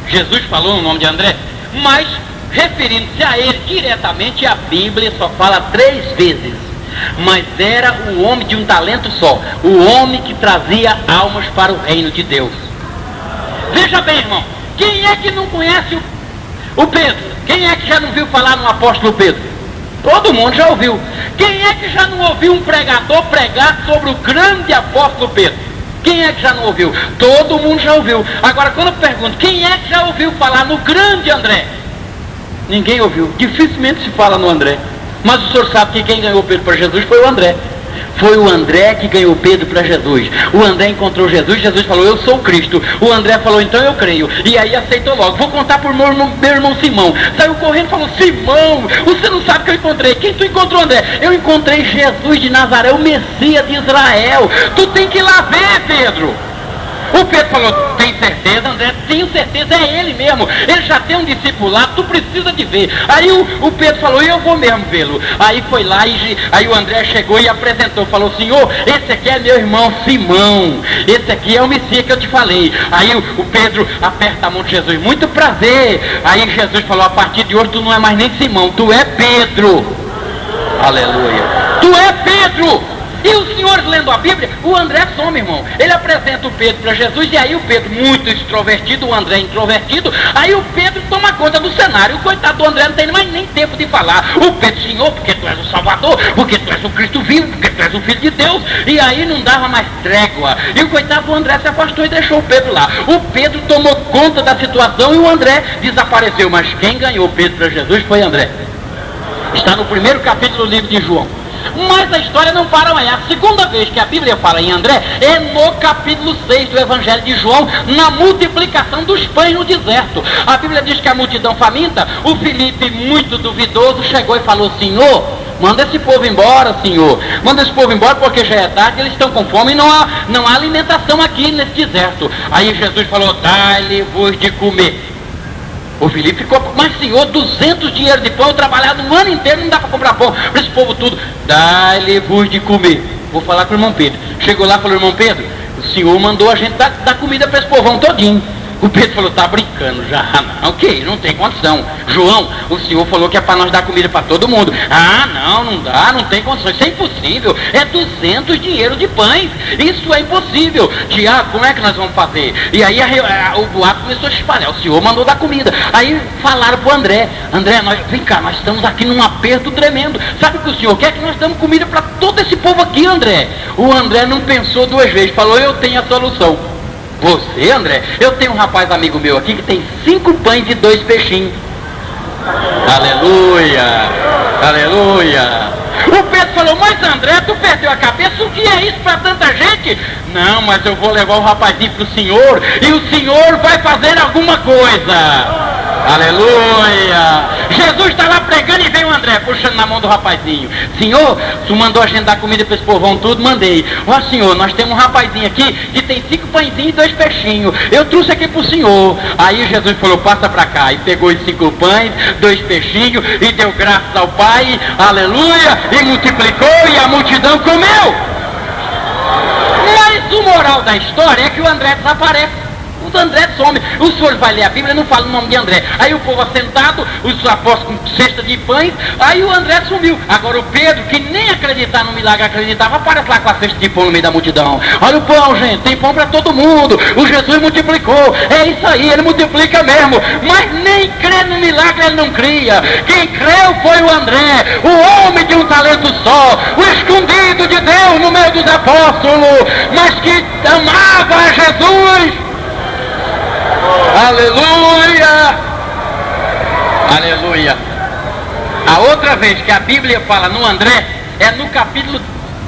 Jesus falou no nome de André. Mas, referindo-se a ele diretamente, a Bíblia só fala 3 vezes. Mas era o homem de um talento só. O homem que trazia almas para o reino de Deus. Veja bem, irmão. Quem é que não conhece o Pedro? Quem é que já não viu falar no apóstolo Pedro? Todo mundo já ouviu. Quem é que já não ouviu um pregador pregar sobre o grande apóstolo Pedro? Quem é que já não ouviu? Todo mundo já ouviu. Agora, quando eu pergunto, quem é que já ouviu falar no grande André? Ninguém ouviu. Dificilmente se fala no André. Mas o senhor sabe que quem ganhou Pedro para Jesus foi o André. Foi o André que ganhou Pedro para Jesus. O André encontrou Jesus, Jesus falou, eu sou o Cristo. O André falou, então eu creio. E aí aceitou logo. Vou contar para o meu irmão Simão. Saiu correndo e falou, Simão, você não sabe que eu encontrei. Quem tu encontrou, André? Eu encontrei Jesus de Nazaré, o Messias de Israel. Tu tem que ir lá ver, Pedro. O Pedro falou, tem certeza, André? Tenho certeza, é ele mesmo. Ele já tem um discipulado, tu precisa de ver. Aí o Pedro falou, eu vou mesmo vê-lo. Aí foi lá, aí o André chegou e apresentou, falou, Senhor, esse aqui é meu irmão Simão. Esse aqui é o Messias que eu te falei. Aí o Pedro aperta a mão de Jesus, muito prazer. Aí Jesus falou, a partir de hoje tu não é mais nem Simão, tu é Pedro. Aleluia. Tu é Pedro. E os senhores lendo a Bíblia, o André some, irmão. Ele apresenta o Pedro para Jesus, e aí o Pedro, muito extrovertido, o André introvertido, aí o Pedro toma conta do cenário. O coitado do André não tem mais nem tempo de falar. O Pedro, Senhor, porque tu és o Salvador, porque tu és o Cristo vivo, porque tu és o Filho de Deus. E aí não dava mais trégua. E o coitado do André se afastou e deixou o Pedro lá. O Pedro tomou conta da situação e o André desapareceu. Mas quem ganhou Pedro para Jesus foi André. Está no 1º capítulo do livro de João. Mas a história não para aí. A segunda vez que a Bíblia fala em André é no capítulo 6 do Evangelho de João, na multiplicação dos pães no deserto. A Bíblia diz que a multidão faminta, o Filipe, muito duvidoso, chegou e falou, Senhor, manda esse povo embora, Senhor. Manda esse povo embora porque já é tarde, eles estão com fome e não há alimentação aqui nesse deserto. Aí Jesus falou, dai-lhe-vos de comer. O Filipe ficou, mas Senhor, 200 dinheiros de pão, eu trabalhado um ano inteiro, não dá para comprar pão para esse povo tudo. Dai-lhe-vos de comer. Vou falar com o irmão Pedro. Chegou lá e falou, irmão Pedro, o Senhor mandou a gente dar comida para esse povão todinho. O Pedro falou, tá brincando já. Não, ok, não tem condição. João, o Senhor falou que é para nós dar comida para todo mundo. Ah, não dá, não tem condição. Isso é impossível. É 200 dinheiros de pães. Isso é impossível. Tiago, como é que nós vamos fazer? E aí o boato começou a espalhar. O Senhor mandou dar comida. Aí falaram pro André, vem cá, nós estamos aqui num aperto tremendo. Sabe o que o Senhor quer? Que nós damos comida para todo esse povo aqui, André. O André não pensou 2 vezes. Falou, eu tenho a solução. Você, André? Eu tenho um rapaz amigo meu aqui que tem 5 pães e 2 peixinhos. Aleluia! Aleluia! O Pedro falou, mas André, tu perdeu a cabeça? O que é isso para tanta gente? Não, mas eu vou levar o rapazinho para o Senhor e o Senhor vai fazer alguma coisa. Aleluia! Jesus está lá pregando e vem o André puxando na mão do rapazinho. Senhor, tu mandou a gente dar comida para esse povão tudo? Mandei. Ó Senhor, nós temos um rapazinho aqui que tem 5 pãezinhos e 2 peixinhos. Eu trouxe aqui para o Senhor. Aí Jesus falou, passa para cá. E pegou os 5 pães, 2 peixinhos e deu graças ao Pai. Aleluia! E multiplicou e a multidão comeu. Mas o moral da história é que o André desaparece. O André some. O senhor vai ler a Bíblia, não fala o nome de André. Aí o povo assentado, os apóstolos com cesta de pães, aí o André sumiu. Agora o Pedro, que nem acreditar no milagre acreditava, aparece lá com a cesta de pão no meio da multidão. Olha o pão, gente, tem pão para todo mundo. O Jesus multiplicou. É isso aí, ele multiplica mesmo. Mas nem crê no milagre ele não cria. Quem creu foi o André, o homem de um talento só, o escondido de Deus no meio dos apóstolos, mas que amava a Jesus. Aleluia! Aleluia! A outra vez que a Bíblia fala no André é no capítulo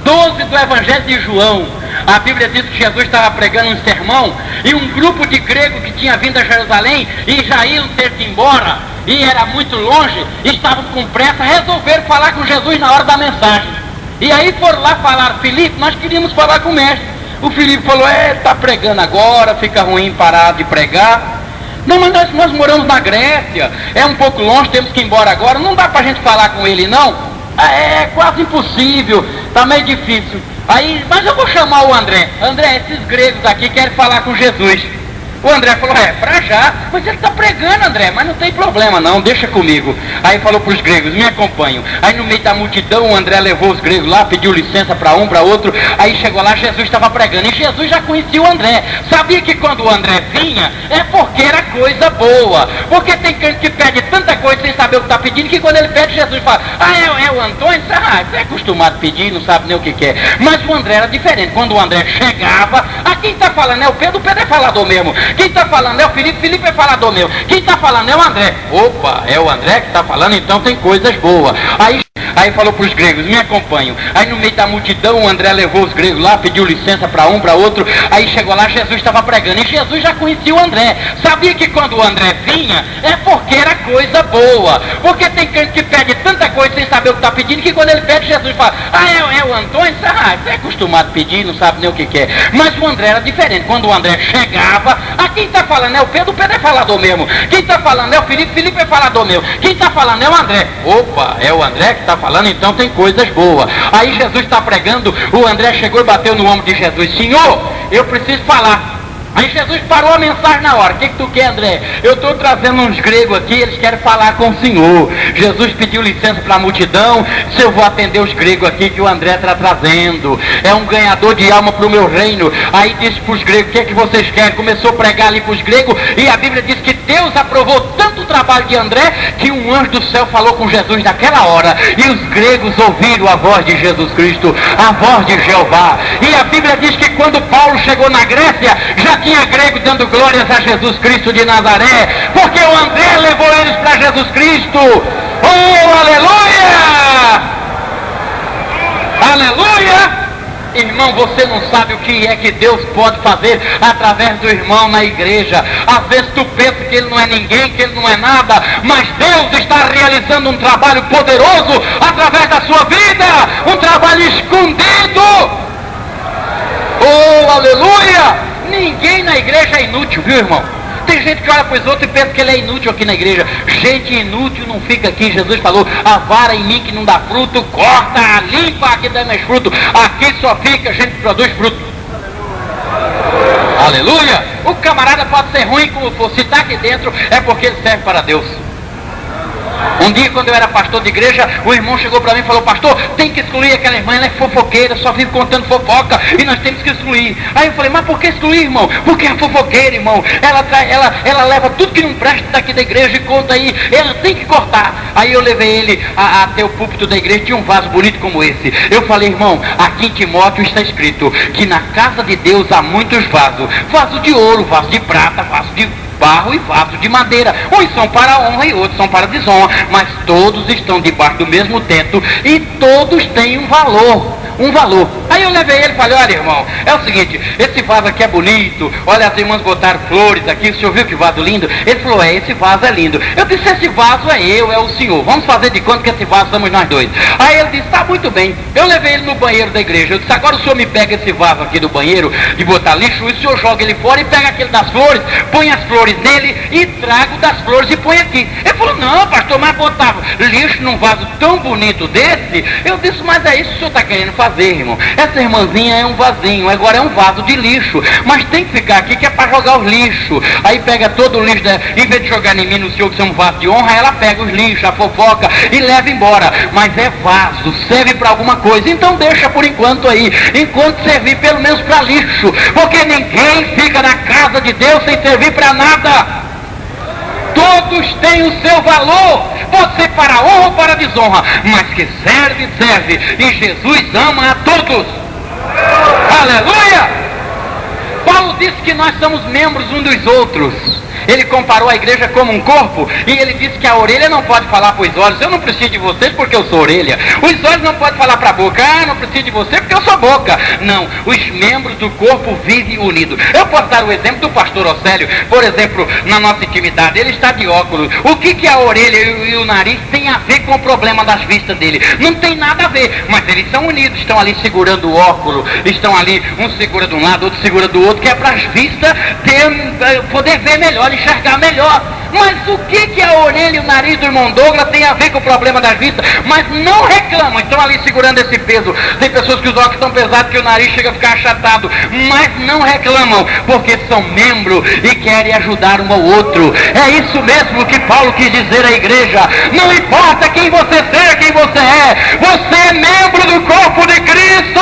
12 do Evangelho de João. A Bíblia diz que Jesus estava pregando um sermão e um grupo de gregos que tinha vindo a Jerusalém e já iam ter-se embora e era muito longe, estavam com pressa, resolveram falar com Jesus na hora da mensagem. E aí foram lá falar, Filipe, nós queríamos falar com o mestre. O Filipe falou, tá pregando agora, fica ruim parar de pregar. Não, mas nós moramos na Grécia, é um pouco longe, temos que ir embora agora, não dá para a gente falar com ele não? É quase impossível, está meio difícil. Aí, mas eu vou chamar o André. André, esses gregos aqui querem falar com Jesus. O André falou, pra já, mas ele está pregando, André, mas não tem problema não, deixa comigo. Aí falou para os gregos, me acompanham. Aí no meio da multidão, o André levou os gregos lá, pediu licença para um, para outro. Aí chegou lá, Jesus estava pregando, e Jesus já conhecia o André. Sabia que quando o André vinha, é porque era coisa boa. Porque tem crente que pede tanta coisa sem saber o que está pedindo, que quando ele pede, Jesus fala, é o Antônio? Você é acostumado a pedir, não sabe nem o que quer. Mas o André era diferente, quando o André chegava, quem está falando é o Pedro é falador mesmo. Quem está falando é o Felipe é falador meu. Quem está falando é o André. Opa, é o André que está falando, então tem coisas boas. Aí falou para os gregos, me acompanham. Aí no meio da multidão, o André levou os gregos lá, pediu licença para um, para outro. Aí chegou lá, Jesus estava pregando, e Jesus já conhecia o André. Sabia que quando o André vinha, é porque era coisa boa. Porque tem crente que pede tanta coisa sem saber o que está pedindo, que quando ele pede, Jesus fala, é o Antônio? Você é acostumado a pedir, não sabe nem o que quer. Mas o André era diferente, quando o André chegava, quem está falando é o Pedro é falador mesmo. Quem está falando é o Felipe é falador meu. Quem está falando é o André. Opa, é o André que está falando, então tem coisas boas. Aí Jesus está pregando, o André chegou e bateu no ombro de Jesus, Senhor, eu preciso falar. Aí Jesus parou a mensagem na hora. O que tu quer, André? Eu estou trazendo uns gregos aqui, eles querem falar com o Senhor. Jesus pediu licença para a multidão, se eu vou atender os gregos aqui que o André está trazendo. É um ganhador de alma para o meu reino. Aí disse para os gregos, o que é que vocês querem? Começou a pregar ali para os gregos, e a Bíblia diz que Deus aprovou tanto o trabalho de André, que um anjo do céu falou com Jesus naquela hora, e os gregos ouviram a voz de Jesus Cristo, a voz de Jeová. E a Bíblia diz que quando Paulo chegou na Grécia, já tinha grego dando glórias a Jesus Cristo de Nazaré, porque o André levou eles para Jesus Cristo. Oh, aleluia! Aleluia! Irmão, você não sabe o que é que Deus pode fazer através do irmão na igreja. Às vezes tu pensa que ele não é ninguém, que ele não é nada, mas Deus está realizando um trabalho poderoso através da sua vida, um trabalho escondido. Oh, aleluia! Ninguém na igreja é inútil, viu, irmão? Tem gente que olha para os outros e pensa que ele é inútil aqui na igreja. Gente inútil não fica aqui. Jesus falou, a vara em mim que não dá fruto, corta, limpa, aqui dá mais fruto. Aqui só fica gente que produz fruto. Aleluia! O camarada pode ser ruim como for, se está aqui dentro é porque ele serve para Deus. Um dia, quando eu era pastor de igreja, o irmão chegou para mim e falou, pastor, tem que excluir aquela irmã, ela é fofoqueira, só vive contando fofoca, e nós temos que excluir. Aí eu falei, mas por que excluir, irmão? Porque é fofoqueira, irmão, ela leva tudo que não presta daqui da igreja e conta aí, ela tem que cortar. Aí eu levei ele até o púlpito da igreja, tinha um vaso bonito como esse. Eu falei, irmão, aqui em Timóteo está escrito que na casa de Deus há muitos vasos, vaso de ouro, vaso de prata, vaso de barro e vaso de madeira. Uns são para honra e outros são para desonra, mas todos estão debaixo do mesmo teto e todos têm um valor. Aí eu levei ele e falei, olha, irmão, é o seguinte, esse vaso aqui é bonito, olha, as irmãs botaram flores aqui, o senhor viu que vaso lindo? Ele falou, esse vaso é lindo. Eu disse, esse vaso é o senhor, vamos fazer de conta que esse vaso somos nós dois. Aí ele disse, tá muito bem. Eu levei ele no banheiro da igreja, eu disse, agora o senhor me pega esse vaso aqui do banheiro, de botar lixo, e o senhor joga ele fora e pega aquele das flores, põe as flores nele e trago das flores e põe aqui. Ele falou, não, pastor, mas botava lixo num vaso tão bonito desse? Eu disse, mas é isso que o senhor está querendo fazer, irmão. Essa irmãzinha é um vasinho, agora é um vaso de lixo, mas tem que ficar aqui que é para jogar os lixos. Aí pega todo o lixo, em vez de jogar em mim, no senhor que é um vaso de honra, ela pega os lixos, a fofoca e leva embora. Mas é vaso, serve para alguma coisa, então deixa por enquanto aí, enquanto servir pelo menos para lixo, porque ninguém fica na casa de Deus sem servir para nada. Todos têm o seu valor, pode ser para honra ou para desonra, mas que serve, serve, e Jesus ama a todos. Aleluia! Paulo disse que nós somos membros uns dos outros. Ele comparou a igreja como um corpo, e ele disse que a orelha não pode falar para os olhos, eu não preciso de vocês porque eu sou orelha. Os olhos não podem falar para a boca, não preciso de você porque eu sou boca. Não, os membros do corpo vivem unidos. Eu posso dar o exemplo do pastor Océlio, por exemplo, na nossa intimidade, ele está de óculos. O que a orelha e o nariz tem a ver com o problema das vistas dele? Não tem nada a ver, mas eles são unidos, estão ali segurando o óculos, estão ali, um segura de um lado, outro segura do outro, que é para as vistas poder ver melhor. pode enxergar melhor. Mas o que a orelha e o nariz do irmão Douglas tem a ver com o problema das vistas? Mas não reclamam, estão ali segurando esse peso. Tem pessoas que os óculos estão pesados que o nariz chega a ficar achatado, mas não reclamam, porque são membros e querem ajudar um ao outro. É isso mesmo que Paulo quis dizer à igreja. Não importa quem você seja, quem você é membro do corpo de Cristo.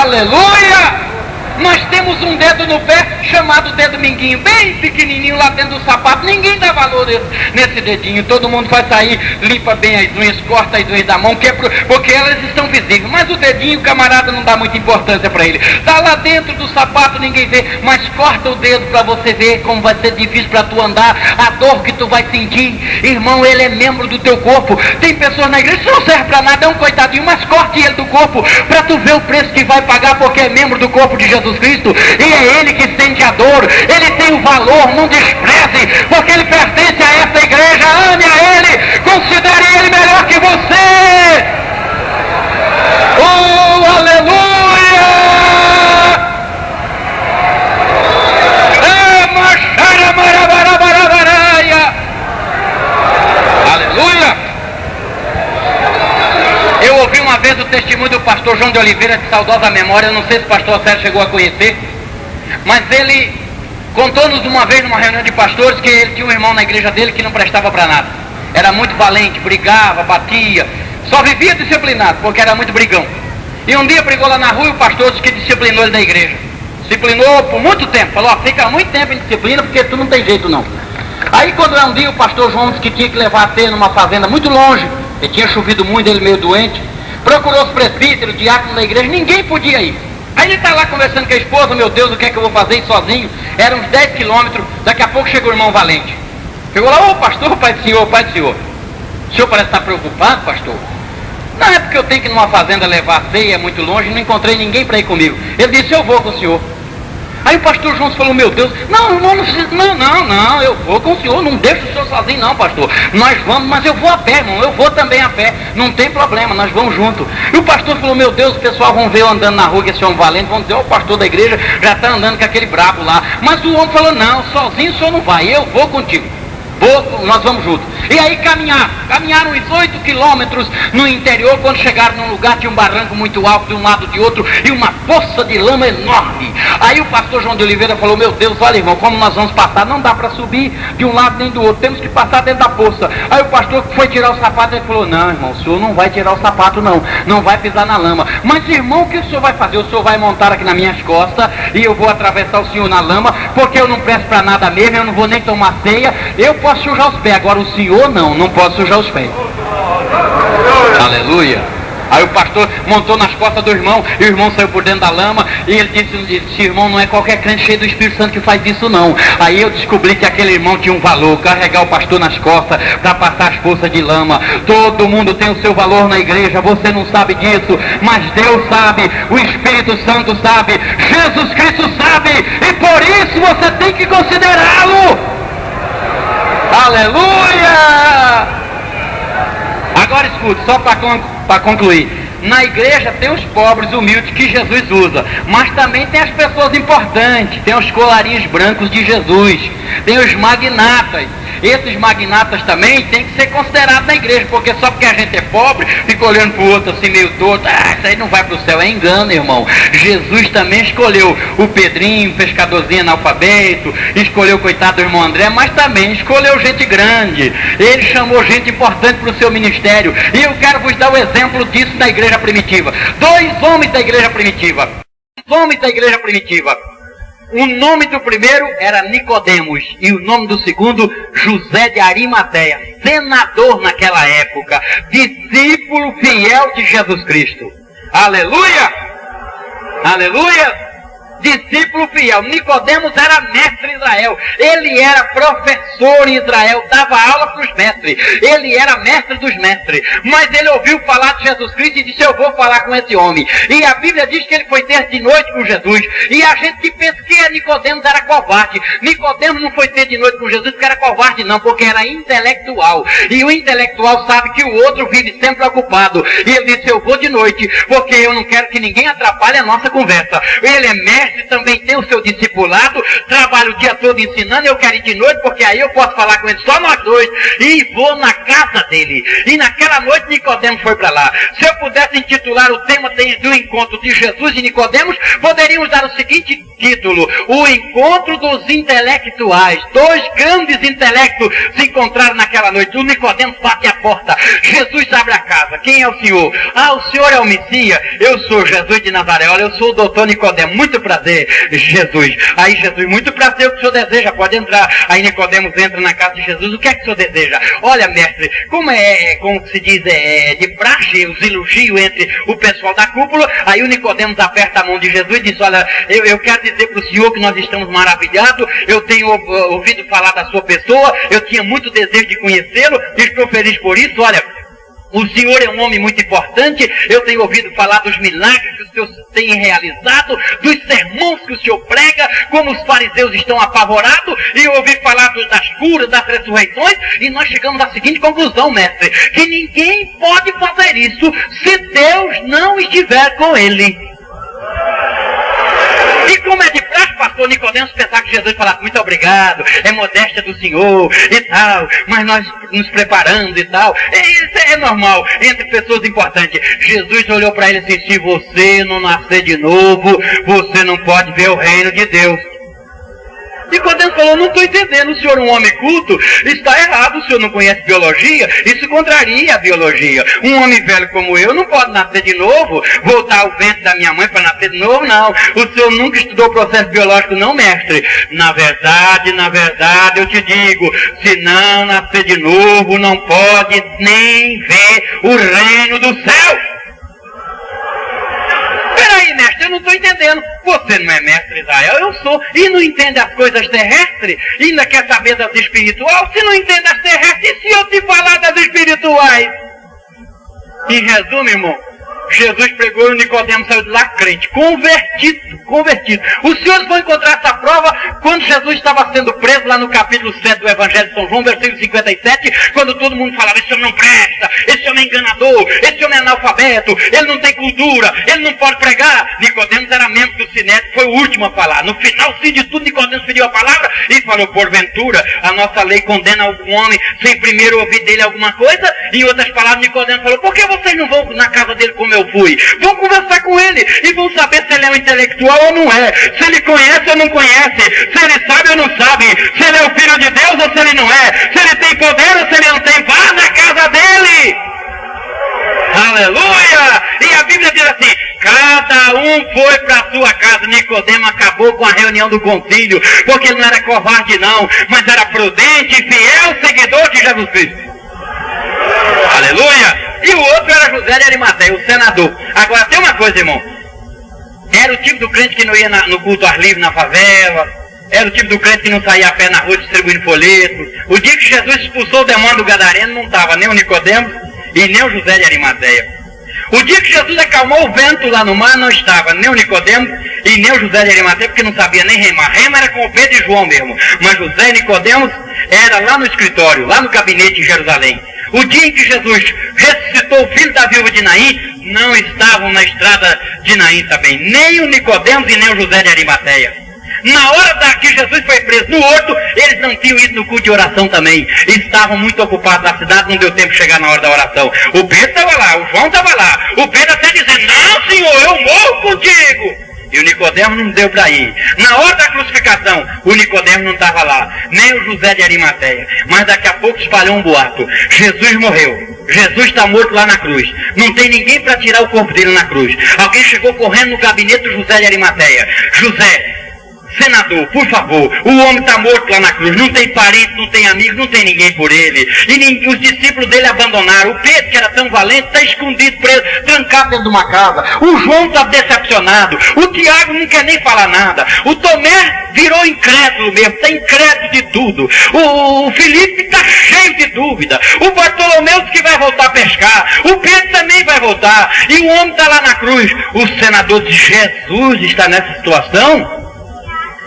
Aleluia! Nós temos um dedo no pé chamado dedo minguinho, bem pequenininho lá dentro do sapato. Ninguém dá valor nesse dedinho. Todo mundo vai sair, limpa bem as unhas, corta as unhas da mão, porque elas estão visíveis. Mas o dedinho, o camarada não dá muita importância para ele. Está lá dentro do sapato, ninguém vê. Mas corta o dedo para você ver como vai ser difícil para tu andar, a dor que tu vai sentir. Irmão, ele é membro do teu corpo. Tem pessoas na igreja que não serve para nada, é um coitadinho, mas corte ele do corpo para tu ver o preço que vai pagar, porque é membro do corpo de Jesus Cristo, e é ele que sente a dor. Ele tem o valor, não despreze, porque ele pertence a essa igreja. Ame a ele, considere ele melhor que você. Oh, aleluia! Aleluia! Eu ouvi uma vez o testemunho do pastor João de Oliveira, de saudosa memória. Eu não sei se o pastor Sérgio chegou a conhecer, mas ele contou-nos uma vez numa reunião de pastores que ele tinha um irmão na igreja dele que não prestava para nada. Era muito valente, brigava, batia, só vivia disciplinado, porque era muito brigão. E um dia brigou lá na rua e o pastor disse que disciplinou ele da igreja. Disciplinou por muito tempo, falou: fica muito tempo em disciplina porque tu não tem jeito não. Aí quando um dia o pastor João disse que tinha que levar a ter numa fazenda muito longe, e tinha chovido muito, ele meio doente, procurou os presbíteros, diáconos da igreja, ninguém podia ir. Aí ele está lá conversando com a esposa: meu Deus, o que é que eu vou fazer ir sozinho? Eram uns 10 quilômetros, daqui a pouco chegou o irmão Valente. Chegou lá: ô pastor, pai do senhor, pai do senhor. O senhor parece estar preocupado, pastor? Não, é porque eu tenho que ir numa fazenda levar a ceia, é muito longe, não encontrei ninguém para ir comigo. Ele disse: eu vou com o senhor. Aí o pastor João falou: meu Deus, não, eu vou com o senhor, não deixa o senhor sozinho não, pastor. Nós vamos, mas eu vou a pé, irmão, eu vou também a pé, não tem problema, nós vamos junto. E o pastor falou: meu Deus, o pessoal vão ver eu andando na rua, que esse homem valente, vão dizer: ó, o pastor da igreja já está andando com aquele brabo lá. Mas o homem falou: não, sozinho o senhor não vai, eu vou contigo. Nós vamos juntos. E aí caminharam uns 8 quilômetros no interior. Quando chegaram num lugar, tinha um barranco muito alto de um lado e de outro, e uma poça de lama enorme. Aí o pastor João de Oliveira falou: meu Deus, olha irmão, como nós vamos passar? Não dá para subir de um lado nem do outro, temos que passar dentro da poça. Aí o pastor foi tirar o sapato, ele falou: não irmão, o senhor não vai tirar o sapato não vai pisar na lama. Mas irmão, o que o senhor vai fazer? O senhor vai montar aqui nas minhas costas e eu vou atravessar o senhor na lama, porque eu não presto para nada mesmo, eu não vou nem tomar ceia, eu posso sujar os pés, agora o senhor não pode sujar os pés. Aleluia! Aí o pastor montou nas costas do irmão, e o irmão saiu por dentro da lama, e ele disse: irmão, não é qualquer crente cheio do Espírito Santo que faz isso não. Aí eu descobri que aquele irmão tinha um valor, carregar o pastor nas costas para passar as poças de lama. Todo mundo tem o seu valor na igreja, você não sabe disso, mas Deus sabe, o Espírito Santo sabe, Jesus Cristo sabe, e por isso você tem que considerá-lo. Aleluia! Agora escute, só para concluir. Na igreja tem os pobres humildes que Jesus usa, mas também tem as pessoas importantes, tem os colarinhos brancos de Jesus, tem os magnatas. Esses magnatas também tem que ser considerados na igreja, porque só porque a gente é pobre, fica olhando para o outro assim meio torto, isso aí não vai para o céu, é engano, irmão. Jesus também escolheu o Pedrinho, pescadorzinho analfabeto, escolheu o coitado do irmão André, mas também escolheu gente grande. Ele chamou gente importante para o seu ministério, e eu quero vos dar o exemplo disso na igreja primitiva. Dois homens da igreja primitiva. O nome do primeiro era Nicodemos e o nome do segundo José de Arimateia, senador naquela época, discípulo fiel de Jesus Cristo. Aleluia! Aleluia! discípulo fiel. Nicodemos era mestre em Israel. Ele era professor em Israel, dava aula para os mestres. Ele era mestre dos mestres. Mas ele ouviu falar de Jesus Cristo e disse: eu vou falar com esse homem. E a Bíblia diz que ele foi ter de noite com Jesus. E a gente que pensa que Nicodemos era covarde. Nicodemos não foi ter de noite com Jesus porque era covarde, não, porque era intelectual. E o intelectual sabe que o outro vive sempre ocupado. E ele disse: eu vou de noite, porque eu não quero que ninguém atrapalhe a nossa conversa. Ele é mestre, também tem o seu discipulado, trabalha o dia todo ensinando, eu quero ir de noite, porque aí eu posso falar com ele só nós dois. E vou na casa dele. E naquela noite Nicodemos foi para lá. Se eu pudesse intitular o tema do encontro de Jesus e Nicodemos, poderíamos dar o seguinte título: o encontro dos intelectuais. Dois grandes intelectos se encontraram naquela noite. O Nicodemos bate a porta. Jesus abre a casa. Quem é o senhor? Ah, o senhor é o Messias? Eu sou Jesus de Nazaré. Olha, eu sou o doutor Nicodemos. Muito prazer, Jesus. Aí Jesus: muito prazer, o que o senhor deseja? Pode entrar. Aí Nicodemos entra na casa de Jesus. O que é que o senhor deseja? Olha, mestre, como se diz, de praxe, os elogios entre o pessoal da cúpula. Aí o Nicodemos aperta a mão de Jesus e diz: olha, eu quero dizer para o senhor que nós estamos maravilhados. Eu tenho ouvido falar da sua pessoa. Eu tinha muito desejo de conhecê-lo. Estou feliz por isso. Olha, o senhor é um homem muito importante. Eu tenho ouvido falar dos milagres que o senhor tem realizado, dos sermões que o senhor prega, como os fariseus estão apavorados. E eu ouvi falar das curas, das ressurreições. E nós chegamos à seguinte conclusão, mestre: que ninguém pode fazer isso se Deus não estiver com ele. E como é de praxe, pastor Nicodemos pensar que Jesus falasse: muito obrigado, é modéstia do senhor e tal, mas nós nos preparando e tal. Isso é normal entre pessoas importantes. Jesus olhou para ele e disse: se você não nascer de novo, você não pode ver o reino de Deus. Nicodemos falou: não estou entendendo, o senhor é um homem culto, está errado, o senhor não conhece biologia, isso contraria a biologia. Um homem velho como eu não pode nascer de novo, voltar ao ventre da minha mãe para nascer de novo, não. O senhor nunca estudou o processo biológico, não, mestre? Na verdade, eu te digo, se não nascer de novo, não pode nem ver o reino do céu. Peraí, mestre, eu não estou entendendo. Você não é mestre Israel? Eu sou. E não entende as coisas terrestres? E ainda quer saber das espirituais? Se não entende as terrestres, e se eu te falar das espirituais? Em resumo, irmão, Jesus pregou e o Nicodemos saiu de lá crente, convertido. Os senhores vão encontrar essa prova quando Jesus estava sendo preso lá no capítulo 7 do Evangelho de São João, versículo 57, quando todo mundo falava: esse homem não presta, esse homem é enganador, esse homem é analfabeto, ele não tem cultura, ele não pode pregar. Nicodemos era membro do Sinédrio, foi o último a falar. No final de tudo, Nicodemos pediu a palavra e falou: porventura a nossa lei condena algum homem sem primeiro ouvir dele alguma coisa? Em outras palavras, Nicodemos falou: por que vocês não vão na casa dele como eu fui? Vão conversar com ele e vão saber se ele é um intelectual ou não é, se ele conhece ou não conhece, se ele sabe ou não sabe, se ele é o filho de Deus ou se ele não é, se ele tem poder ou se ele não tem. Vá na casa dele. Aleluia! E a Bíblia diz assim: cada um foi para a sua casa. Nicodemos acabou com a reunião do concílio, porque ele não era covarde não, mas era prudente e fiel seguidor de Jesus Cristo. Aleluia! E o outro era José de Arimateia, o senador. Agora tem uma coisa, irmão: era o tipo do crente que não ia no culto ar livre na favela, era o tipo do crente que não saía a pé na rua distribuindo folheto. O dia que Jesus expulsou o demônio do gadareno, não estava nem o Nicodemos e nem o José de Arimateia. O dia que Jesus acalmou o vento lá no mar, não estava nem o Nicodemos e nem o José de Arimateia, porque não sabia nem remar. Rema era com o Pedro e João mesmo, mas José e Nicodemos era lá no escritório, lá no gabinete em Jerusalém. O dia em que Jesus ressuscitou o filho da viúva de Naim, não estavam na estrada de Naim também, nem o Nicodemos e nem o José de Arimateia. Na hora que Jesus foi preso no horto, eles não tinham ido no culto de oração também. Estavam muito ocupados na cidade, não deu tempo de chegar na hora da oração. O Pedro estava lá, o João estava lá. O Pedro até dizendo: não, Senhor, eu morro contigo. E o Nicodemos não deu para ir. Na hora da crucificação, o Nicodemos não estava lá, nem o José de Arimateia. Mas daqui a pouco espalhou um boato: Jesus morreu, Jesus está morto lá na cruz. Não tem ninguém para tirar o corpo dele na cruz. Alguém chegou correndo no gabinete do José de Arimateia: José, senador, por favor, o homem está morto lá na cruz, não tem parente, não tem amigo, não tem ninguém por ele. E os discípulos dele abandonaram. O Pedro, que era tão valente, está escondido, preso, trancado dentro de uma casa. O João está decepcionado. O Tiago não quer nem falar nada. O Tomé virou incrédulo mesmo, está incrédulo de tudo. O Felipe está cheio de dúvida. O Bartolomeu diz que vai voltar a pescar. O Pedro também vai voltar. E o homem está lá na cruz. O senador de Jesus está nessa situação.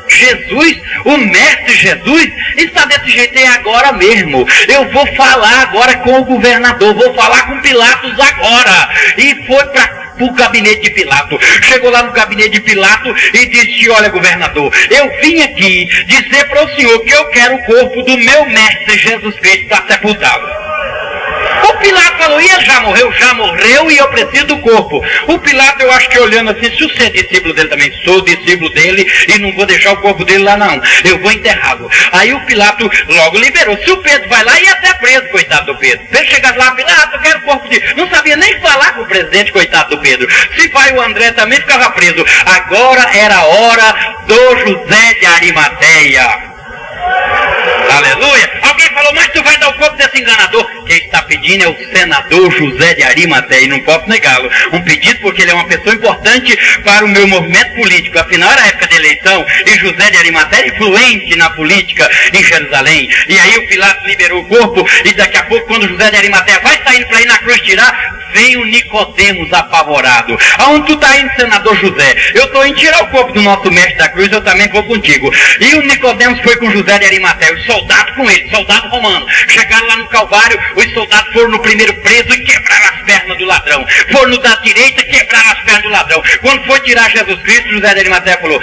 Jesus, o mestre Jesus, está desse jeito. É agora mesmo. Eu vou falar agora com o governador, vou falar com Pilatos agora. E foi para o gabinete de Pilato. Chegou lá no gabinete de Pilato e disse: olha, governador, eu vim aqui dizer para o senhor que eu quero o corpo do meu mestre Jesus Cristo para sepultá-lo. O Pilato falou: e ele já morreu e eu preciso do corpo. O Pilato, eu acho que olhando assim, se você é discípulo dele também, sou discípulo dele e não vou deixar o corpo dele lá não, eu vou enterrá-lo. Aí o Pilato logo liberou. Se o Pedro vai lá, ia até preso, coitado do Pedro. Pedro chegasse lá: Pilato, eu quero o corpo de... Não sabia nem falar com o presidente, coitado do Pedro. Se vai o André também, ficava preso. Agora era a hora do José de Arimateia. Aleluia! Alguém falou: mas tu vai dar o corpo desse enganador? Quem está pedindo é o senador José de Arimateia, e não posso negá-lo. Um pedido porque ele é uma pessoa importante para o meu movimento político. Afinal, era a época de eleição, e José de Arimateia é influente na política em Jerusalém. E aí o Pilato liberou o corpo, e daqui a pouco, quando José de Arimateia vai saindo para ir na cruz tirar, vem o Nicodemos apavorado. Aonde tu está indo, senador José? Eu estou indo tirar o corpo do nosso mestre da cruz, eu também vou contigo. E o Nicodemos foi com José de Arimateia, os soldados com ele, soldado romano. Chegaram lá no Calvário, os soldados foram no primeiro preso e quebraram as pernas do ladrão. Foram no da direita e quebraram as pernas do ladrão. Quando foi tirar Jesus Cristo, José de Arimateia falou: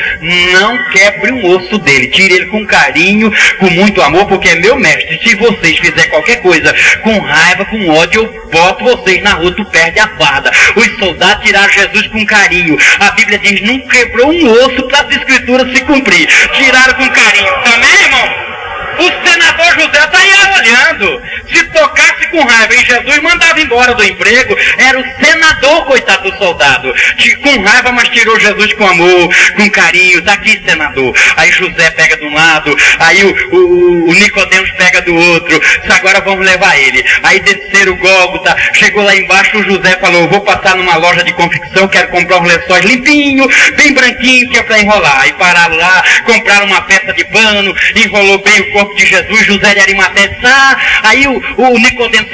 não quebre um osso dele, tire ele com carinho, com muito amor, porque é meu mestre. Se vocês fizerem qualquer coisa com raiva, com ódio, eu boto vocês na rua, tu perde a farda. Os soldados tiraram Jesus com carinho. A Bíblia diz: não quebrou um osso para as escrituras se cumprir. Tiraram com carinho. Também, irmão? O senador José está aí olhando. Se tocasse com raiva em Jesus, mandava embora do emprego. Era o senador, coitado do soldado. Com raiva, mas tirou Jesus com amor, com carinho. Está aqui, senador. Aí José pega de um lado, aí o Nicodemos pega do outro. Agora vamos levar ele. Aí desceram o Gólgota. Chegou lá embaixo, o José falou: vou passar numa loja de confecção, quero comprar uns lençóis limpinho, bem branquinho, que é para enrolar. Aí pararam lá, compraram uma peça de pano, enrolou bem o corpo de Jesus. José de Arimateia disse: aí o Nicodemos: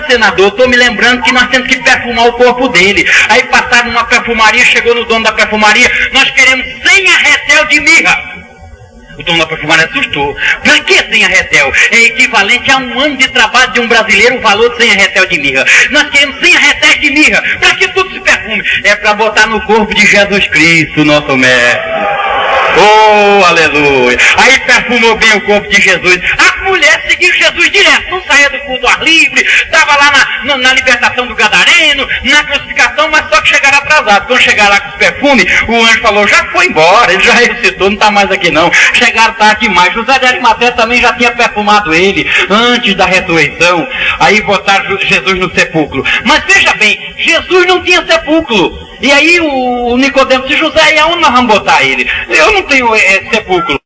senador, estou me lembrando que nós temos que perfumar o corpo dele. Aí passaram numa perfumaria, chegou no dono da perfumaria: nós queremos 100 arretel de mirra. O dono da perfumaria assustou. Para que 100 arretel? É equivalente a um ano de trabalho de um brasileiro, o valor de 100 arretel de mirra. Nós queremos 100 arretéis de mirra. Para que tudo se perfume? É para botar no corpo de Jesus Cristo, nosso mestre. Oh, aleluia! Aí perfumou bem o corpo de Jesus. A mulher seguiu Jesus direto, não saía do culto ao ar livre, estava lá na libertação do Gadareno, na crucificação, mas só que chegaram atrasados. Quando chegaram lá com os perfumes, o anjo falou: já foi embora, ele já ressuscitou, não está mais aqui não. Chegaram tarde demais. José de Arimateia também já tinha perfumado ele antes da ressurreição. Aí botaram Jesus no sepulcro. Mas veja bem, Jesus não tinha sepulcro. E aí o Nicodemos disse: José, e aonde nós vamos botar ele? Eu não tenho sepulcro.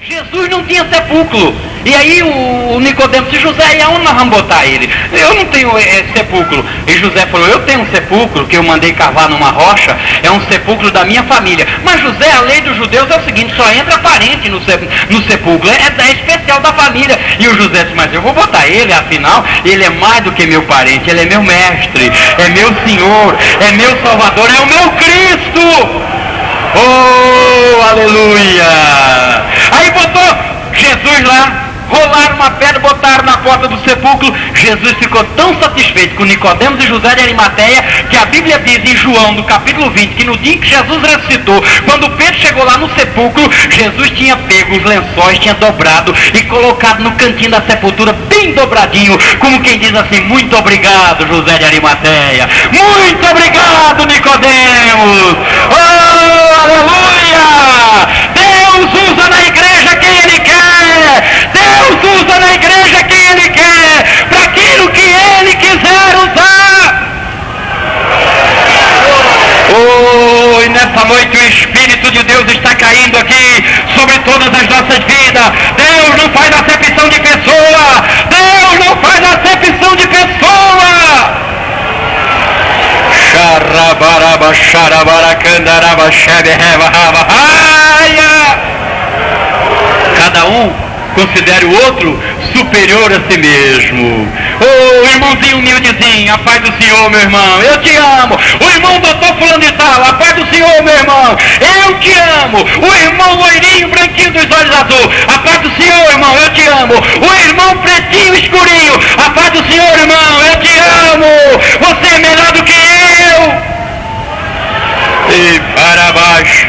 Jesus não tinha sepulcro. E aí o Nicodemos disse: José, e aonde nós vamos botar ele? Eu não tenho sepulcro. E José falou: eu tenho um sepulcro que eu mandei cavar numa rocha, é um sepulcro da minha família. Mas José, a lei dos judeus é o seguinte: só entra parente no sepulcro, é especial da família. E o José disse: mas eu vou botar ele, afinal, ele é mais do que meu parente, ele é meu mestre, é meu Senhor, é meu Salvador, é o meu Cristo. Oh, aleluia! Aí botou Jesus lá, rolaram uma pedra, botaram na porta do sepulcro. Jesus ficou tão satisfeito com Nicodemos e José de Arimateia, que a Bíblia diz em João, no capítulo 20, que no dia em que Jesus ressuscitou, quando Pedro chegou lá no sepulcro, Jesus tinha pego os lençóis, tinha dobrado e colocado no cantinho da sepultura, bem dobradinho, como quem diz assim: muito obrigado, José de Arimateia, muito obrigado, Nicodemos. Oh, aleluia! Deus usa na igreja quem Ele quer. Deus usa na igreja quem Ele quer, para aquilo que Ele quiser usar. Oh, e nessa noite o Espírito Espírito de Deus está caindo aqui sobre todas as nossas vidas. Deus não faz acepção de pessoa. Deus não faz acepção de pessoa. Xarabaraba, xarabaracandaraba, xeberreba, cada um considere o outro superior a si mesmo. Oh, irmãozinho humildezinho, a paz do Senhor, meu irmão, eu te amo. O irmão doutor fulano de tal, a paz do Senhor, meu irmão, eu te amo. O irmão loirinho, branquinho dos olhos azul, a paz do Senhor, irmão, eu te amo. O irmão pretinho, escurinho, a paz do Senhor, irmão, eu te amo. Você é melhor do que eu. E para baixo,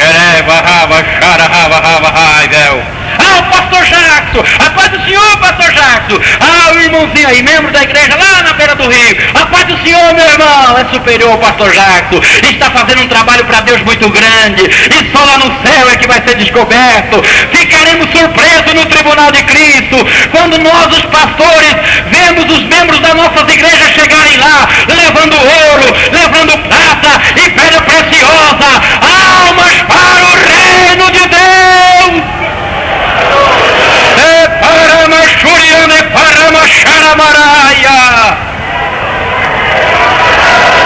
o pastor Jackson, a paz do Senhor, pastor Jackson. O irmãozinho aí, membro da igreja lá na beira do rio, a paz do Senhor, meu irmão, é superior ao pastor Jackson, está fazendo um trabalho para Deus muito grande, e só lá no céu é que vai ser descoberto. Ficaremos surpresos no tribunal de Cristo, quando nós, os pastores, vemos os membros das nossas igrejas chegarem lá, levando ouro, levando prata e pedra preciosa, almas para o reino de Deus.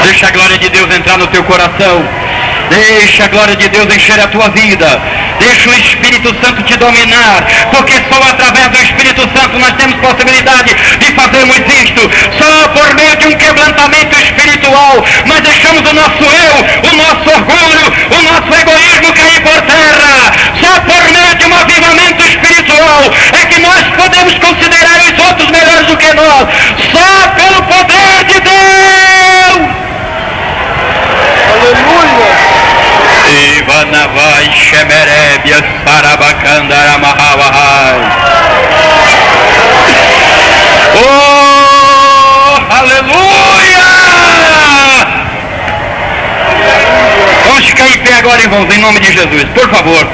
Deixa a glória de Deus entrar no teu coração. Deixa a glória de Deus encher a tua vida. Deixa o Espírito Santo te dominar, porque só através do Espírito Santo nós temos possibilidade de fazermos isto. Só por meio de um quebrantamento espiritual nós deixamos o nosso eu, o nosso orgulho, o nosso egoísmo cair por terra. Só por meio de um avivamento espiritual é que nós podemos considerar os outros melhores do que nós. Só pelo poder de Deus. Aleluia. Ivanavai Shemerebia Sarabacandaramahawahai. Oh, aleluia! Vamos ficar em pé agora, irmãos, em nome de Jesus, por favor.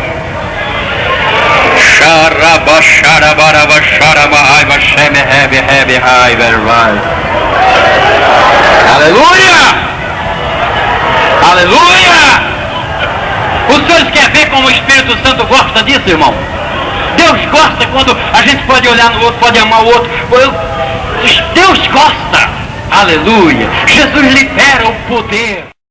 Xaraba, xarabaraba, xaramahaiva, shemerebe, rebe, raiva, aleluia! Aleluia! Os senhores querem ver como o Espírito Santo gosta disso, irmão? Deus gosta quando a gente pode olhar no outro, pode amar o outro. Deus gosta. Aleluia. Jesus libera o poder.